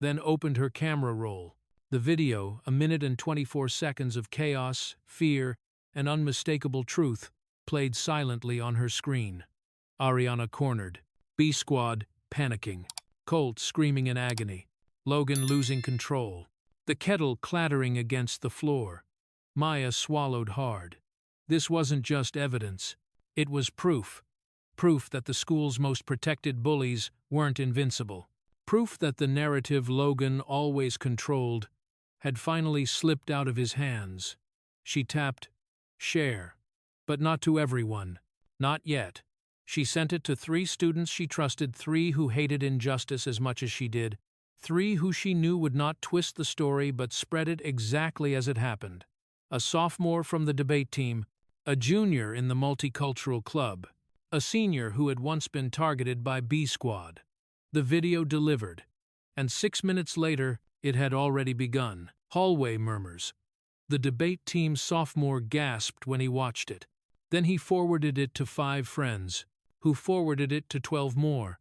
then opened her camera roll. The video, a minute and 24 seconds of chaos, fear, and unmistakable truth, played silently on her screen. Ariana cornered. B Squad panicking. Colt screaming in agony. Logan losing control. The kettle clattering against the floor. Maya swallowed hard. This wasn't just evidence. It was proof. Proof that the school's most protected bullies weren't invincible. Proof that the narrative Logan always controlled had finally slipped out of his hands. She tapped share. But not to everyone. Not yet. She sent it to 3 students she trusted, 3 who hated injustice as much as she did, 3 who she knew would not twist the story but spread it exactly as it happened. A sophomore from the debate team, a junior in the multicultural club, a senior who had once been targeted by B Squad. The video delivered, and 6 minutes later, it had already begun. Hallway murmurs. The debate team's sophomore gasped when he watched it. Then he forwarded it to 5 friends, who forwarded it to 12 more.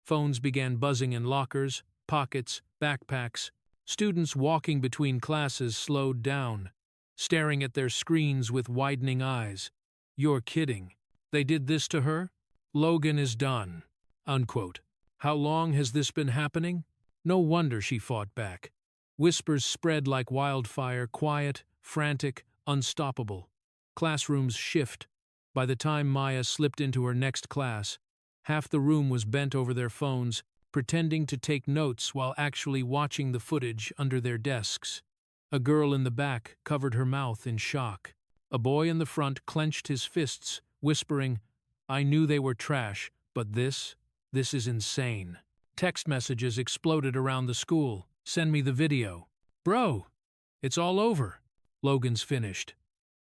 Phones began buzzing in lockers, pockets, backpacks. Students walking between classes slowed down, staring at their screens with widening eyes. "You're kidding. They did this to her? Logan is done." Unquote. How long has this been happening? No wonder she fought back. Whispers spread like wildfire, quiet, frantic, unstoppable. Classrooms shift. By the time Maya slipped into her next class, half the room was bent over their phones, pretending to take notes while actually watching the footage under their desks. A girl in the back covered her mouth in shock. A boy in the front clenched his fists, whispering, "I knew they were trash, but this is insane." Text messages exploded around the school. "Send me the video." "Bro, it's all over." Logan's finished.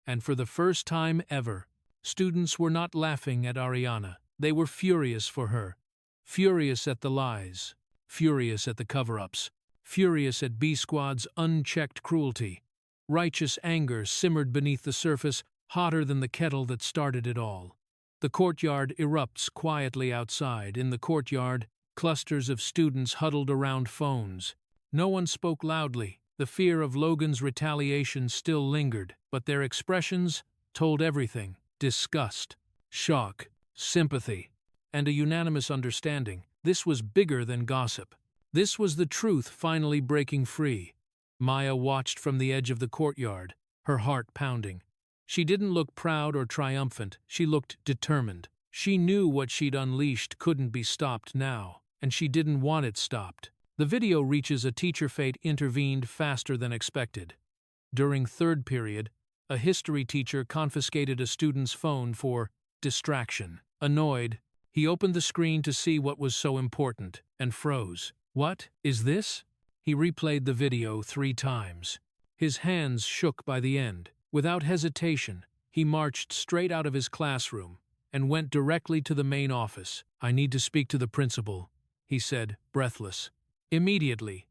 And for the first time ever, students were not laughing at Ariana. They were furious for her. Furious at the lies. Furious at the cover-ups. Furious at B Squad's unchecked cruelty. Righteous anger simmered beneath the surface, hotter than the kettle that started it all. The courtyard erupts quietly outside. In the courtyard, clusters of students huddled around phones. No one spoke loudly. The fear of Logan's retaliation still lingered, but their expressions told everything: disgust, shock, sympathy, and a unanimous understanding. This was bigger than gossip. This was the truth finally breaking free. Maya watched from the edge of the courtyard, her heart pounding. She didn't look proud or triumphant, she looked determined. She knew what she'd unleashed couldn't be stopped now, and she didn't want it stopped. The video reaches a teacher. Fate intervened faster than expected. During third period, a history teacher confiscated a student's phone for distraction. Annoyed, he opened the screen to see what was so important, and froze. "What is this?" He replayed the video 3 times. His hands shook by the end. Without hesitation, he marched straight out of his classroom and went directly to the main office. "I need to speak to the principal," he said, breathless. "Immediately.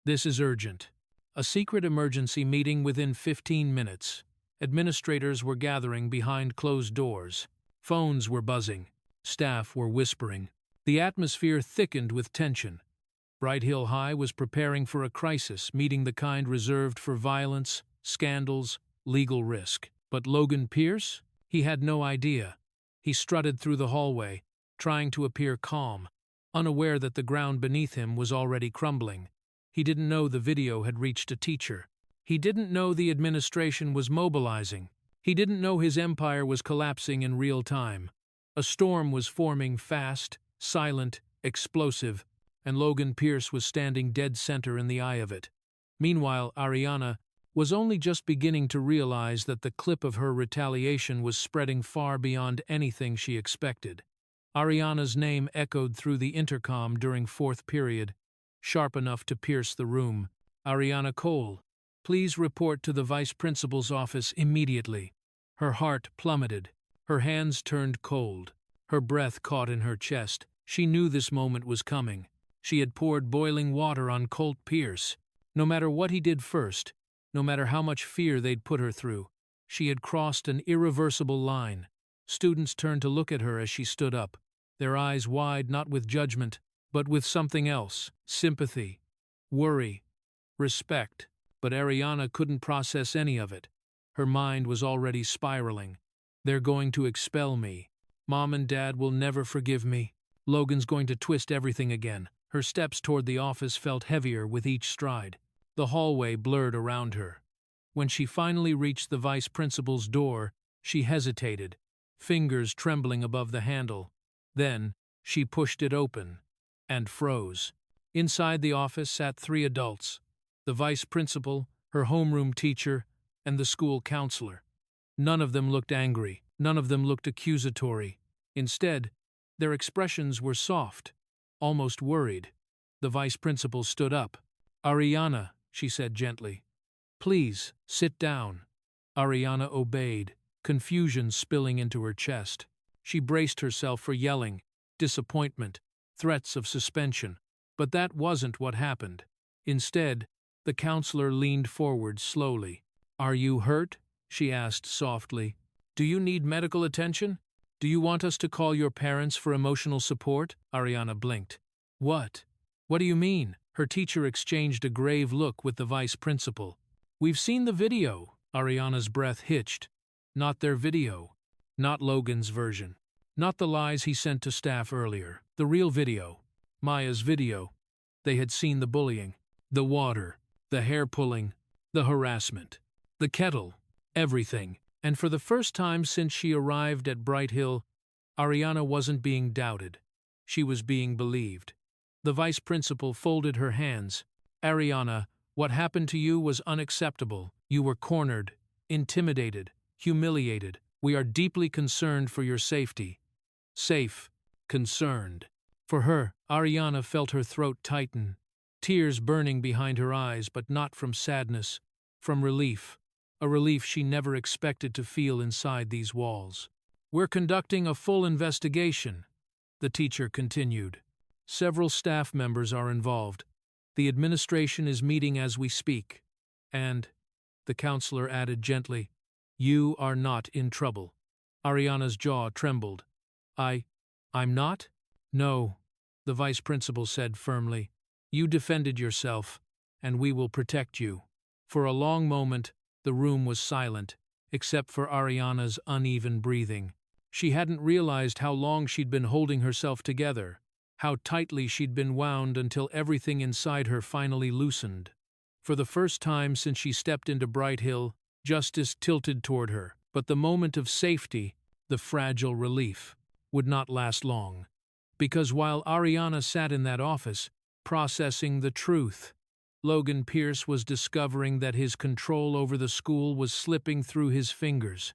This is urgent." A secret emergency meeting within 15 minutes. Administrators were gathering behind closed doors. Phones were buzzing. Staff were whispering. The atmosphere thickened with tension. Bright Hill High was preparing for a crisis, meeting the kind reserved for violence, scandals, legal risk. But Logan Pierce? He had no idea. He strutted through the hallway, trying to appear calm, unaware that the ground beneath him was already crumbling. He didn't know the video had reached a teacher. He didn't know the administration was mobilizing. He didn't know his empire was collapsing in real time. A storm was forming fast, silent, explosive, and Logan Pierce was standing dead center in the eye of it. Meanwhile, Ariana was only just beginning to realize that the clip of her retaliation was spreading far beyond anything she expected. Ariana's name echoed through the intercom during fourth period, sharp enough to pierce the room. "Ariana Cole, please report to the vice principal's office immediately." Her heart plummeted. Her hands turned cold. Her breath caught in her chest. She knew this moment was coming. She had poured boiling water on Colt Pierce. No matter what he did first, no matter how much fear they'd put her through, she had crossed an irreversible line. Students turned to look at her as she stood up, their eyes wide not with judgment, but with something else: sympathy, worry, respect. But Ariana couldn't process any of it. Her mind was already spiraling. They're going to expel me. Mom and Dad will never forgive me. Logan's going to twist everything again. Her steps toward the office felt heavier with each stride. The hallway blurred around her. When she finally reached the vice principal's door, she hesitated, fingers trembling above the handle. Then, she pushed it open and froze. Inside the office sat 3 adults: the vice principal, her homeroom teacher, and the school counselor. None of them looked angry. None of them looked accusatory. Instead, their expressions were soft, almost worried. The vice principal stood up. "Ariana," she said gently, "please, sit down." Ariana obeyed, confusion spilling into her chest. She braced herself for yelling, disappointment, threats of suspension. But that wasn't what happened. Instead, the counselor leaned forward slowly. "Are you hurt?" she asked softly. "Do you need medical attention? Do you want us to call your parents for emotional support?" Ariana blinked. "What? What do you mean?" Her teacher exchanged a grave look with the vice principal. "We've seen the video." Ariana's breath hitched. Not their video. Not Logan's version. Not the lies he sent to staff earlier. The real video. Maya's video. They had seen the bullying, the water, the hair pulling, the harassment, the kettle, everything. And for the first time since she arrived at Bright Hill, Ariana wasn't being doubted. She was being believed. The vice principal folded her hands. "Ariana, what happened to you was unacceptable. You were cornered, intimidated, humiliated. We are deeply concerned for your safety." Safe, concerned. For her, Ariana felt her throat tighten, tears burning behind her eyes, but not from sadness, from relief, a relief she never expected to feel inside these walls. "We're conducting a full investigation," the teacher continued. "Several staff members are involved. The administration is meeting as we speak. And," the counselor added gently, "you are not in trouble." Ariana's jaw trembled. I'm not?" "No," the vice principal said firmly. "You defended yourself, and we will protect you." For a long moment, the room was silent, except for Ariana's uneven breathing. She hadn't realized how long she'd been holding herself together, how tightly she'd been wound until everything inside her finally loosened. For the first time since she stepped into Bright Hill, justice tilted toward her, but the moment of safety, the fragile relief, would not last long. Because while Ariana sat in that office, processing the truth, Logan Pierce was discovering that his control over the school was slipping through his fingers.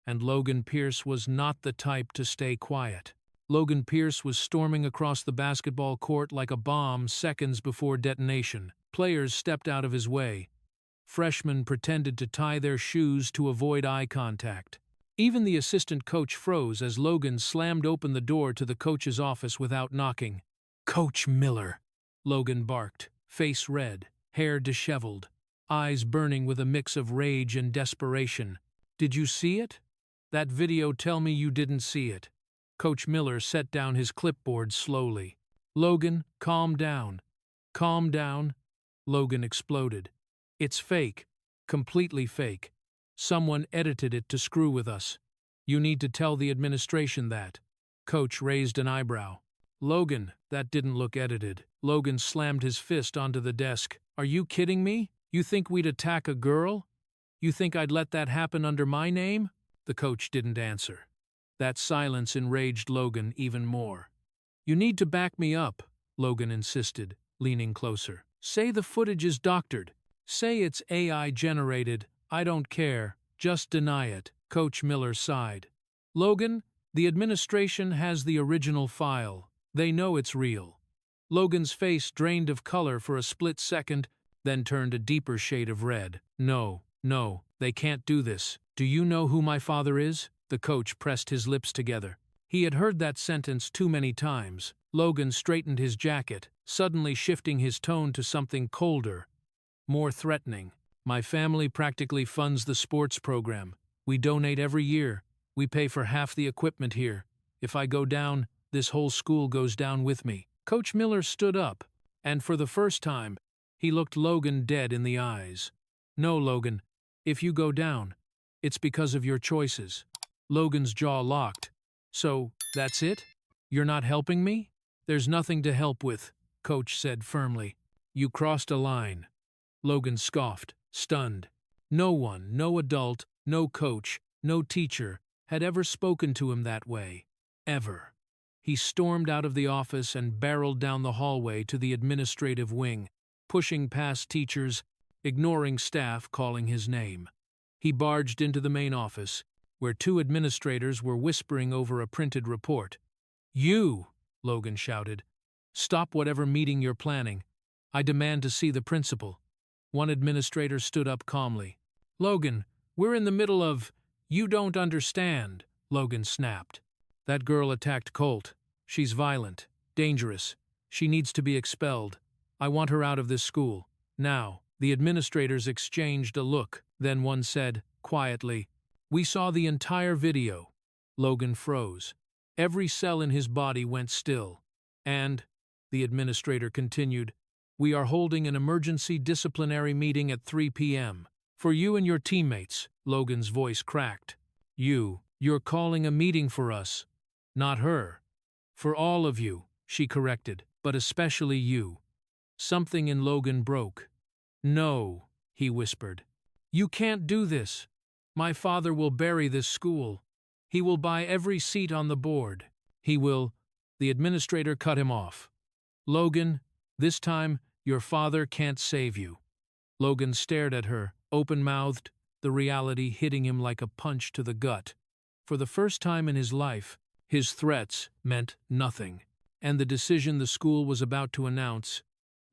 And Logan Pierce was not the type to stay quiet. Logan Pierce was storming across the basketball court like a bomb seconds before detonation. Players stepped out of his way. Freshmen pretended to tie their shoes to avoid eye contact. Even the assistant coach froze as Logan slammed open the door to the coach's office without knocking. "Coach Miller," Logan barked, face red, hair disheveled, eyes burning with a mix of rage and desperation. "Did you see it? That video tell me you didn't see it." Coach Miller set down his clipboard slowly. "Logan, calm down. Calm down." Logan exploded. "It's fake. Completely fake. Someone edited it to screw with us. You need to tell the administration that." Coach raised an eyebrow. "Logan, that didn't look edited." Logan slammed his fist onto the desk. "Are you kidding me? You think we'd attack a girl? You think I'd let that happen under my name?" The coach didn't answer. That silence enraged Logan even more. "You need to back me up," Logan insisted, leaning closer. "Say the footage is doctored. Say it's AI generated. I don't care. Just deny it." Coach Miller sighed. "Logan, the administration has the original file. They know it's real." Logan's face drained of color for a split second, then turned a deeper shade of red. No, they can't do this. "Do you know who my father is?" The coach pressed his lips together. He had heard that sentence too many times. Logan straightened his jacket, suddenly shifting his tone to something colder, more threatening. "My family practically funds the sports program. We donate every year. We pay for half the equipment here. If I go down, this whole school goes down with me." Coach Miller stood up, and for the first time, he looked Logan dead in the eyes. No, Logan. If you go down, it's because of your choices. Logan's jaw locked. So, that's it? You're not helping me? There's nothing to help with, Coach said firmly. You crossed a line. Logan scoffed, stunned. No one, no adult, no coach, no teacher, had ever spoken to him that way. Ever. He stormed out of the office and barreled down the hallway to the administrative wing, pushing past teachers, ignoring staff calling his name. He barged into the main office, where two administrators were whispering over a printed report. You, Logan shouted. Stop whatever meeting you're planning. I demand to see the principal. One administrator stood up calmly. Logan, we're in the middle of… You don't understand, Logan snapped. That girl attacked Colt. She's violent, dangerous. She needs to be expelled. I want her out of this school. Now. The administrators exchanged a look. Then one said, quietly, We saw the entire video. Logan froze. Every cell in his body went still. And, the administrator continued, we are holding an emergency disciplinary meeting at 3 p.m. For you and your teammates, Logan's voice cracked. You're calling a meeting for us. Not her. For all of you, she corrected, but especially you. Something in Logan broke. No, he whispered. You can't do this. My father will bury this school. He will buy every seat on the board. He will… The administrator cut him off. Logan, this time, your father can't save you. Logan stared at her, open-mouthed, the reality hitting him like a punch to the gut. For the first time in his life, his threats meant nothing, and the decision the school was about to announce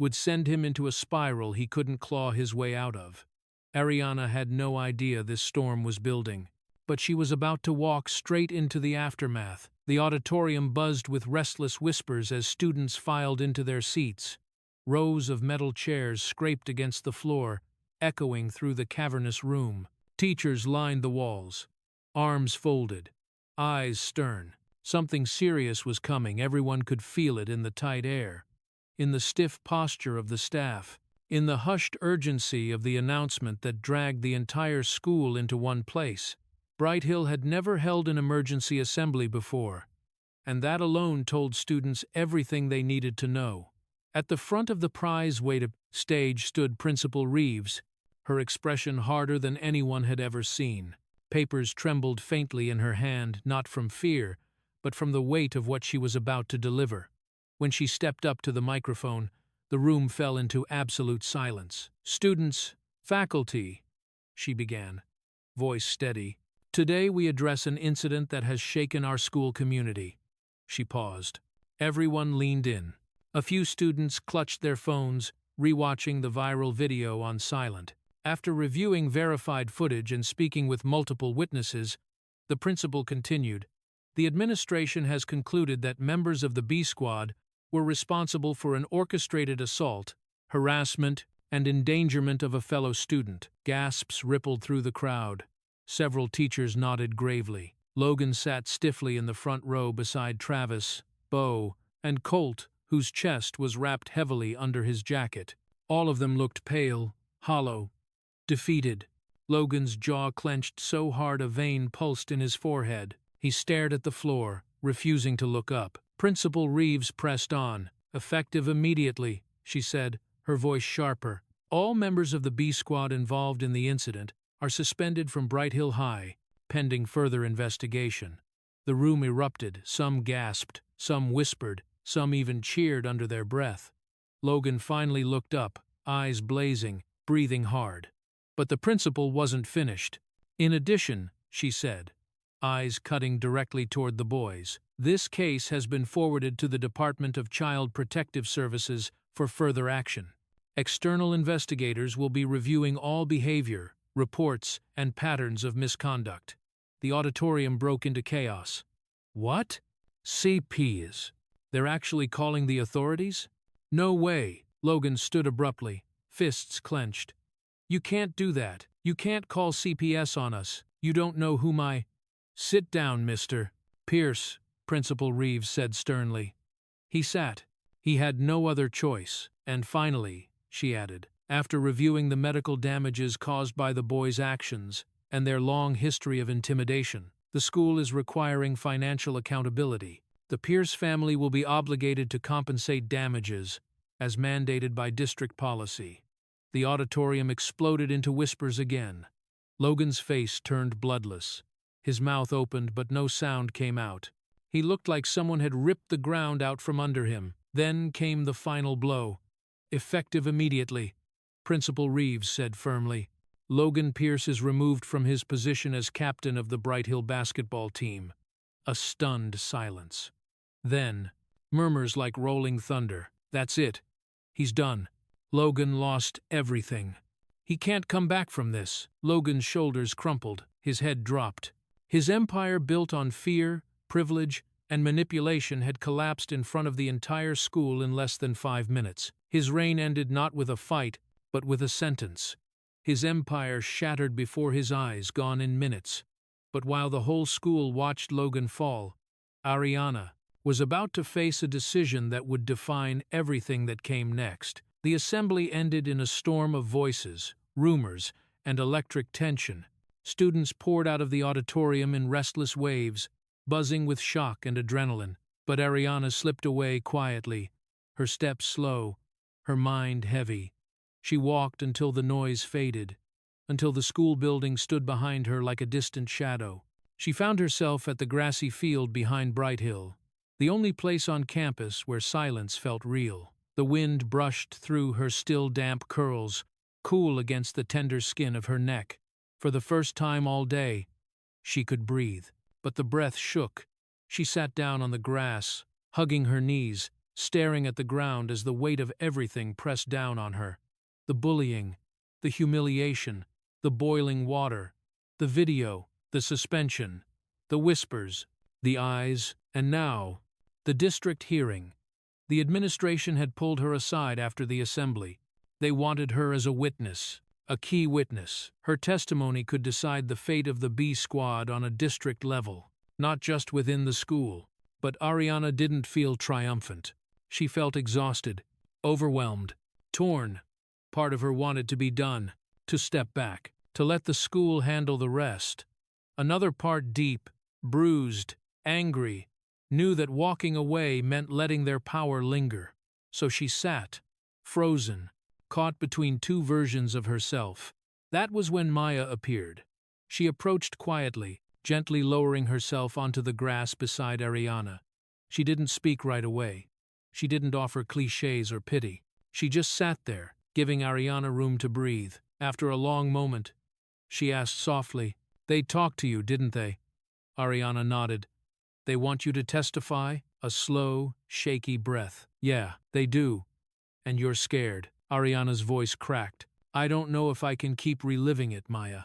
would send him into a spiral he couldn't claw his way out of. Ariana had no idea this storm was building, but she was about to walk straight into the aftermath. The auditorium buzzed with restless whispers as students filed into their seats. Rows of metal chairs scraped against the floor, echoing through the cavernous room. Teachers lined the walls, arms folded, eyes stern. Something serious was coming. Everyone could feel it in the tight air, in the stiff posture of the staff, in the hushed urgency of the announcement that dragged the entire school into one place. Bright Hill had never held an emergency assembly before, and that alone told students everything they needed to know. At the front of the prize-weighted stage stood Principal Reeves, her expression harder than anyone had ever seen. Papers trembled faintly in her hand, not from fear, but from the weight of what she was about to deliver. When she stepped up to the microphone, the room fell into absolute silence. Students, faculty, she began, voice steady. Today we address an incident that has shaken our school community. She paused. Everyone leaned in. A few students clutched their phones, rewatching the viral video on silent. After reviewing verified footage and speaking with multiple witnesses, the principal continued, The administration has concluded that members of the B Squad were responsible for an orchestrated assault, harassment, and endangerment of a fellow student. Gasps rippled through the crowd. Several teachers nodded gravely. Logan sat stiffly in the front row beside Travis, Bo, and Colt, whose chest was wrapped heavily under his jacket. All of them looked pale, hollow, defeated. Logan's jaw clenched so hard a vein pulsed in his forehead. He stared at the floor, refusing to look up. Principal Reeves pressed on. Effective immediately, she said, her voice sharper. All members of the B Squad involved in the incident are suspended from Bright Hill High, pending further investigation. The room erupted. Some gasped, some whispered, some even cheered under their breath. Logan finally looked up, eyes blazing, breathing hard. But the principal wasn't finished. In addition, she said, eyes cutting directly toward the boys, this case has been forwarded to the Department of Child Protective Services for further action. External investigators will be reviewing all behavior, reports, and patterns of misconduct. The auditorium broke into chaos. What? CPs? They're actually calling the authorities? No way. Logan stood abruptly, fists clenched. You can't do that. You can't call CPS on us. You don't know whom I… Sit down, Mr. Pierce, Principal Reeves said sternly. He sat. He had no other choice. And finally, she added, After reviewing the medical damages caused by the boys' actions and their long history of intimidation, the school is requiring financial accountability. The Pierce family will be obligated to compensate damages, as mandated by district policy. The auditorium exploded into whispers again. Logan's face turned bloodless. His mouth opened, but no sound came out. He looked like someone had ripped the ground out from under him. Then came the final blow. Effective immediately, Principal Reeves said firmly. Logan Pierce is removed from his position as captain of the Bright Hill basketball team. A stunned silence. Then, murmurs like rolling thunder. That's it. He's done. Logan lost everything. He can't come back from this. Logan's shoulders crumpled. His head dropped. His empire built on fear, privilege, and manipulation had collapsed in front of the entire school in less than 5 minutes. His reign ended not with a fight, but with a sentence. His empire shattered before his eyes, gone in minutes. But while the whole school watched Logan fall, Ariana was about to face a decision that would define everything that came next. The assembly ended in a storm of voices, rumors, and electric tension. Students poured out of the auditorium in restless waves, buzzing with shock and adrenaline. But Ariana slipped away quietly, her steps slow, her mind heavy. She walked until the noise faded, until the school building stood behind her like a distant shadow. She found herself at the grassy field behind Bright Hill, the only place on campus where silence felt real. The wind brushed through her still damp curls, cool against the tender skin of her neck. For the first time all day, she could breathe. But the breath shook. She sat down on the grass, hugging her knees, staring at the ground as the weight of everything pressed down on her. The bullying, the humiliation, the boiling water, the video, the suspension, the whispers, the eyes, and now, the district hearing. The administration had pulled her aside after the assembly. They wanted her as a witness, a key witness. Her testimony could decide the fate of the B squad on a district level, not just within the school. But Ariana didn't feel triumphant. She felt exhausted, overwhelmed, torn. Part of her wanted to be done, to step back, to let the school handle the rest. Another part, deep, bruised, angry, knew that walking away meant letting their power linger. So she sat, frozen, caught between two versions of herself. That was when Maya appeared. She approached quietly, gently lowering herself onto the grass beside Ariana. She didn't speak right away. She didn't offer clichés or pity. She just sat there, giving Ariana room to breathe. After a long moment, she asked softly, "They talked to you, didn't they?" Ariana nodded. "They want you to testify?" A slow, shaky breath. "Yeah, they do. And you're scared." Ariana's voice cracked. "I don't know if I can keep reliving it, Maya."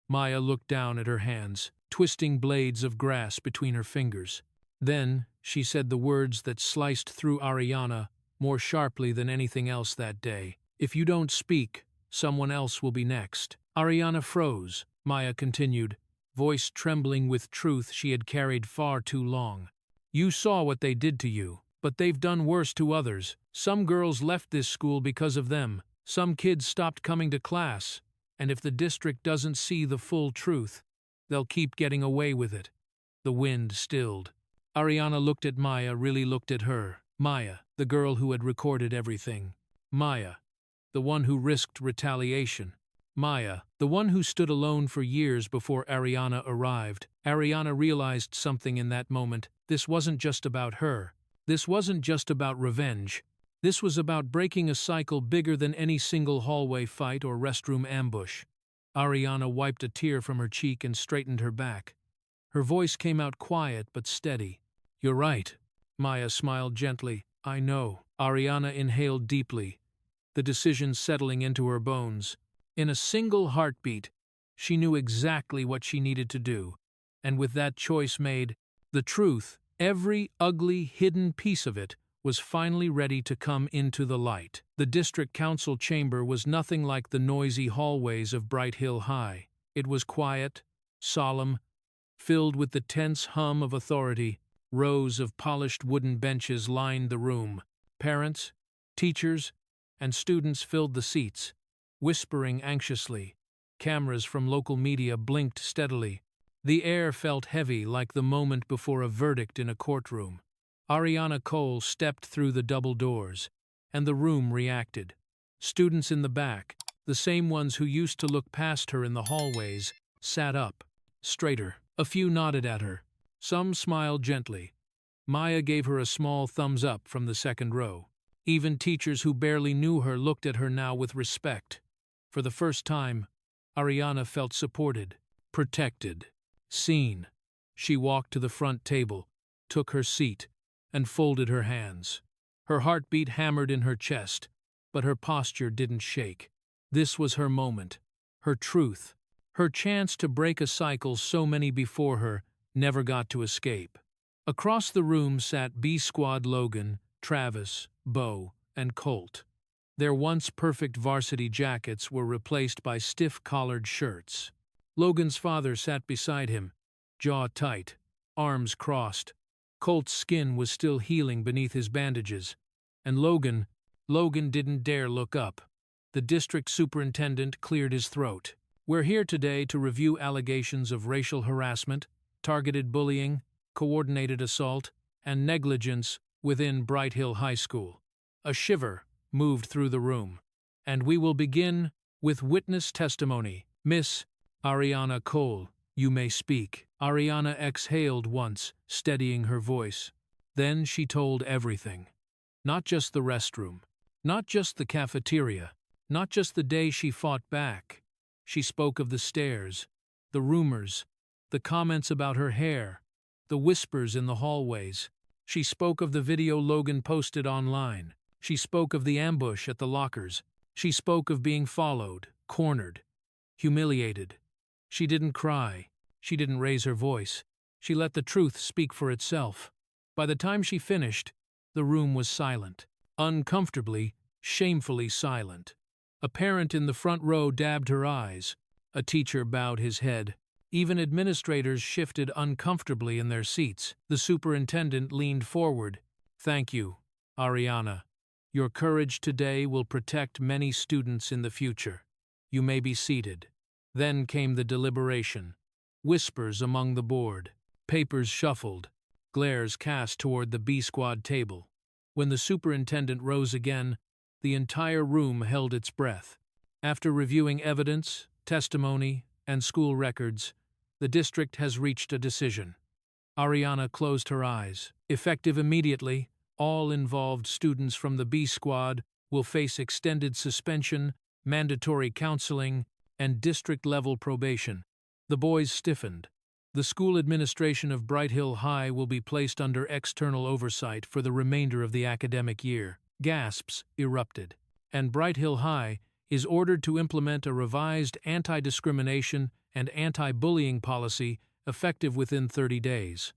Maya looked down at her hands, twisting blades of grass between her fingers. Then she said the words that sliced through Ariana more sharply than anything else that day. "If you don't speak, someone else will be next." Ariana froze. Maya continued, voice trembling with truth she had carried far too long. "You saw what they did to you, but they've done worse to others. Some girls left this school because of them. Some kids stopped coming to class. And if the district doesn't see the full truth, they'll keep getting away with it." The wind stilled. Ariana looked at Maya, really looked at her. Maya, the girl who had recorded everything. Maya, the one who risked retaliation. Maya, the one who stood alone for years before Ariana arrived. Ariana realized something in that moment. This wasn't just about her. This wasn't just about revenge. This was about breaking a cycle bigger than any single hallway fight or restroom ambush. Ariana wiped a tear from her cheek and straightened her back. Her voice came out quiet but steady. "You're right." Maya smiled gently. "I know." Ariana inhaled deeply, the decision settling into her bones. In a single heartbeat, she knew exactly what she needed to do. And with that choice made, the truth, every ugly, hidden piece of it, was finally ready to come into the light. The district council chamber was nothing like the noisy hallways of Bright Hill High. It was quiet, solemn, filled with the tense hum of authority. Rows of polished wooden benches lined the room. Parents, teachers, and students filled the seats. whispering anxiously. Cameras from local media blinked steadily. The air felt heavy like the moment before a verdict in a courtroom. Ariana Cole stepped through the double doors, and the room reacted. Students in the back, the same ones who used to look past her in the hallways, sat up, straighter. A few nodded at her. Some smiled gently. Maya gave her a small thumbs up from the second row. Even teachers who barely knew her looked at her now with respect. For the first time, Ariana felt supported, protected, seen. She walked to the front table, took her seat, and folded her hands. Her heartbeat hammered in her chest, but her posture didn't shake. This was her moment, her truth, her chance to break a cycle so many before her never got to escape. Across the room sat B Squad Logan, Travis, Bo, and Colt. Their once perfect varsity jackets were replaced by stiff-collared shirts. Logan's father sat beside him, jaw tight, arms crossed. Colt's skin was still healing beneath his bandages, and Logan didn't dare look up. The district superintendent cleared his throat. "We're here today to review allegations of racial harassment, targeted bullying, coordinated assault, and negligence within Bright Hill High School." A shiver moved through the room. "And we will begin with witness testimony. Miss Ariana Cole, you may speak." Ariana exhaled once, steadying her voice. Then she told everything. Not just the restroom, not just the cafeteria, not just the day she fought back. She spoke of the stairs, the rumors, the comments about her hair, the whispers in the hallways. She spoke of the video Logan posted online. She spoke of the ambush at the lockers. She spoke of being followed, cornered, humiliated. She didn't cry. She didn't raise her voice. She let the truth speak for itself. By the time she finished, the room was silent. Uncomfortably, shamefully silent. A parent in the front row dabbed her eyes. A teacher bowed his head. Even administrators shifted uncomfortably in their seats. The superintendent leaned forward. "Thank you, Ariana. Your courage today will protect many students in the future. You may be seated." Then came the deliberation. Whispers among the board. Papers shuffled. Glares cast toward the B Squad table. When the superintendent rose again, the entire room held its breath. After reviewing evidence, testimony, and school records, the district has reached a decision. Ariana closed her eyes. Effective immediately, all involved students from the B Squad will face extended suspension, mandatory counseling, and district-level probation. The boys stiffened. The school administration of Bright Hill High will be placed under external oversight for the remainder of the academic year. Gasps erupted. And Bright Hill High is ordered to implement a revised anti-discrimination and anti-bullying policy effective within 30 days.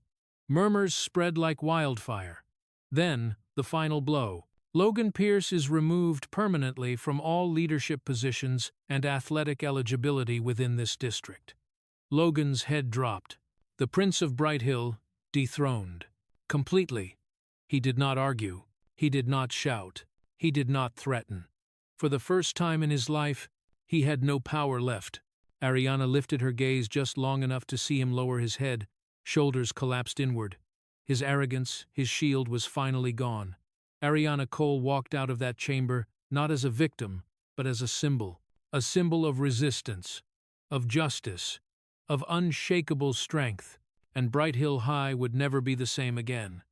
Murmurs spread like wildfire. Then, the final blow. Logan Pierce is removed permanently from all leadership positions and athletic eligibility within this district. Logan's head dropped. The Prince of Bright Hill, dethroned. Completely. He did not argue. He did not shout. He did not threaten. For the first time in his life, he had no power left. Ariana lifted her gaze just long enough to see him lower his head. Shoulders collapsed inward. His arrogance, his shield was finally gone. Ariana Cole walked out of that chamber not as a victim, but as a symbol of resistance, of justice, of unshakable strength, and Bright Hill High would never be the same again.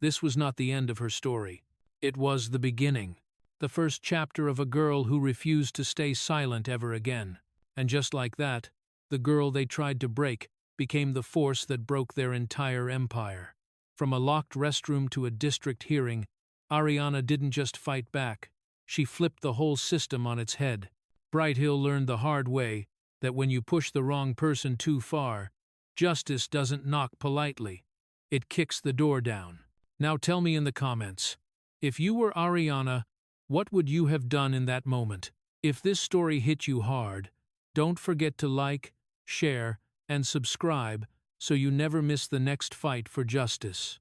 This was not the end of her story. It was the beginning, the first chapter of a girl who refused to stay silent ever again. And just like that, the girl they tried to break became the force that broke their entire empire. From a locked restroom to a district hearing, Ariana didn't just fight back. She flipped the whole system on its head. Bright Hill learned the hard way that when you push the wrong person too far, justice doesn't knock politely. It kicks the door down. Now tell me in the comments, if you were Ariana, what would you have done in that moment? If this story hit you hard, don't forget to like, share, and subscribe so you never miss the next fight for justice.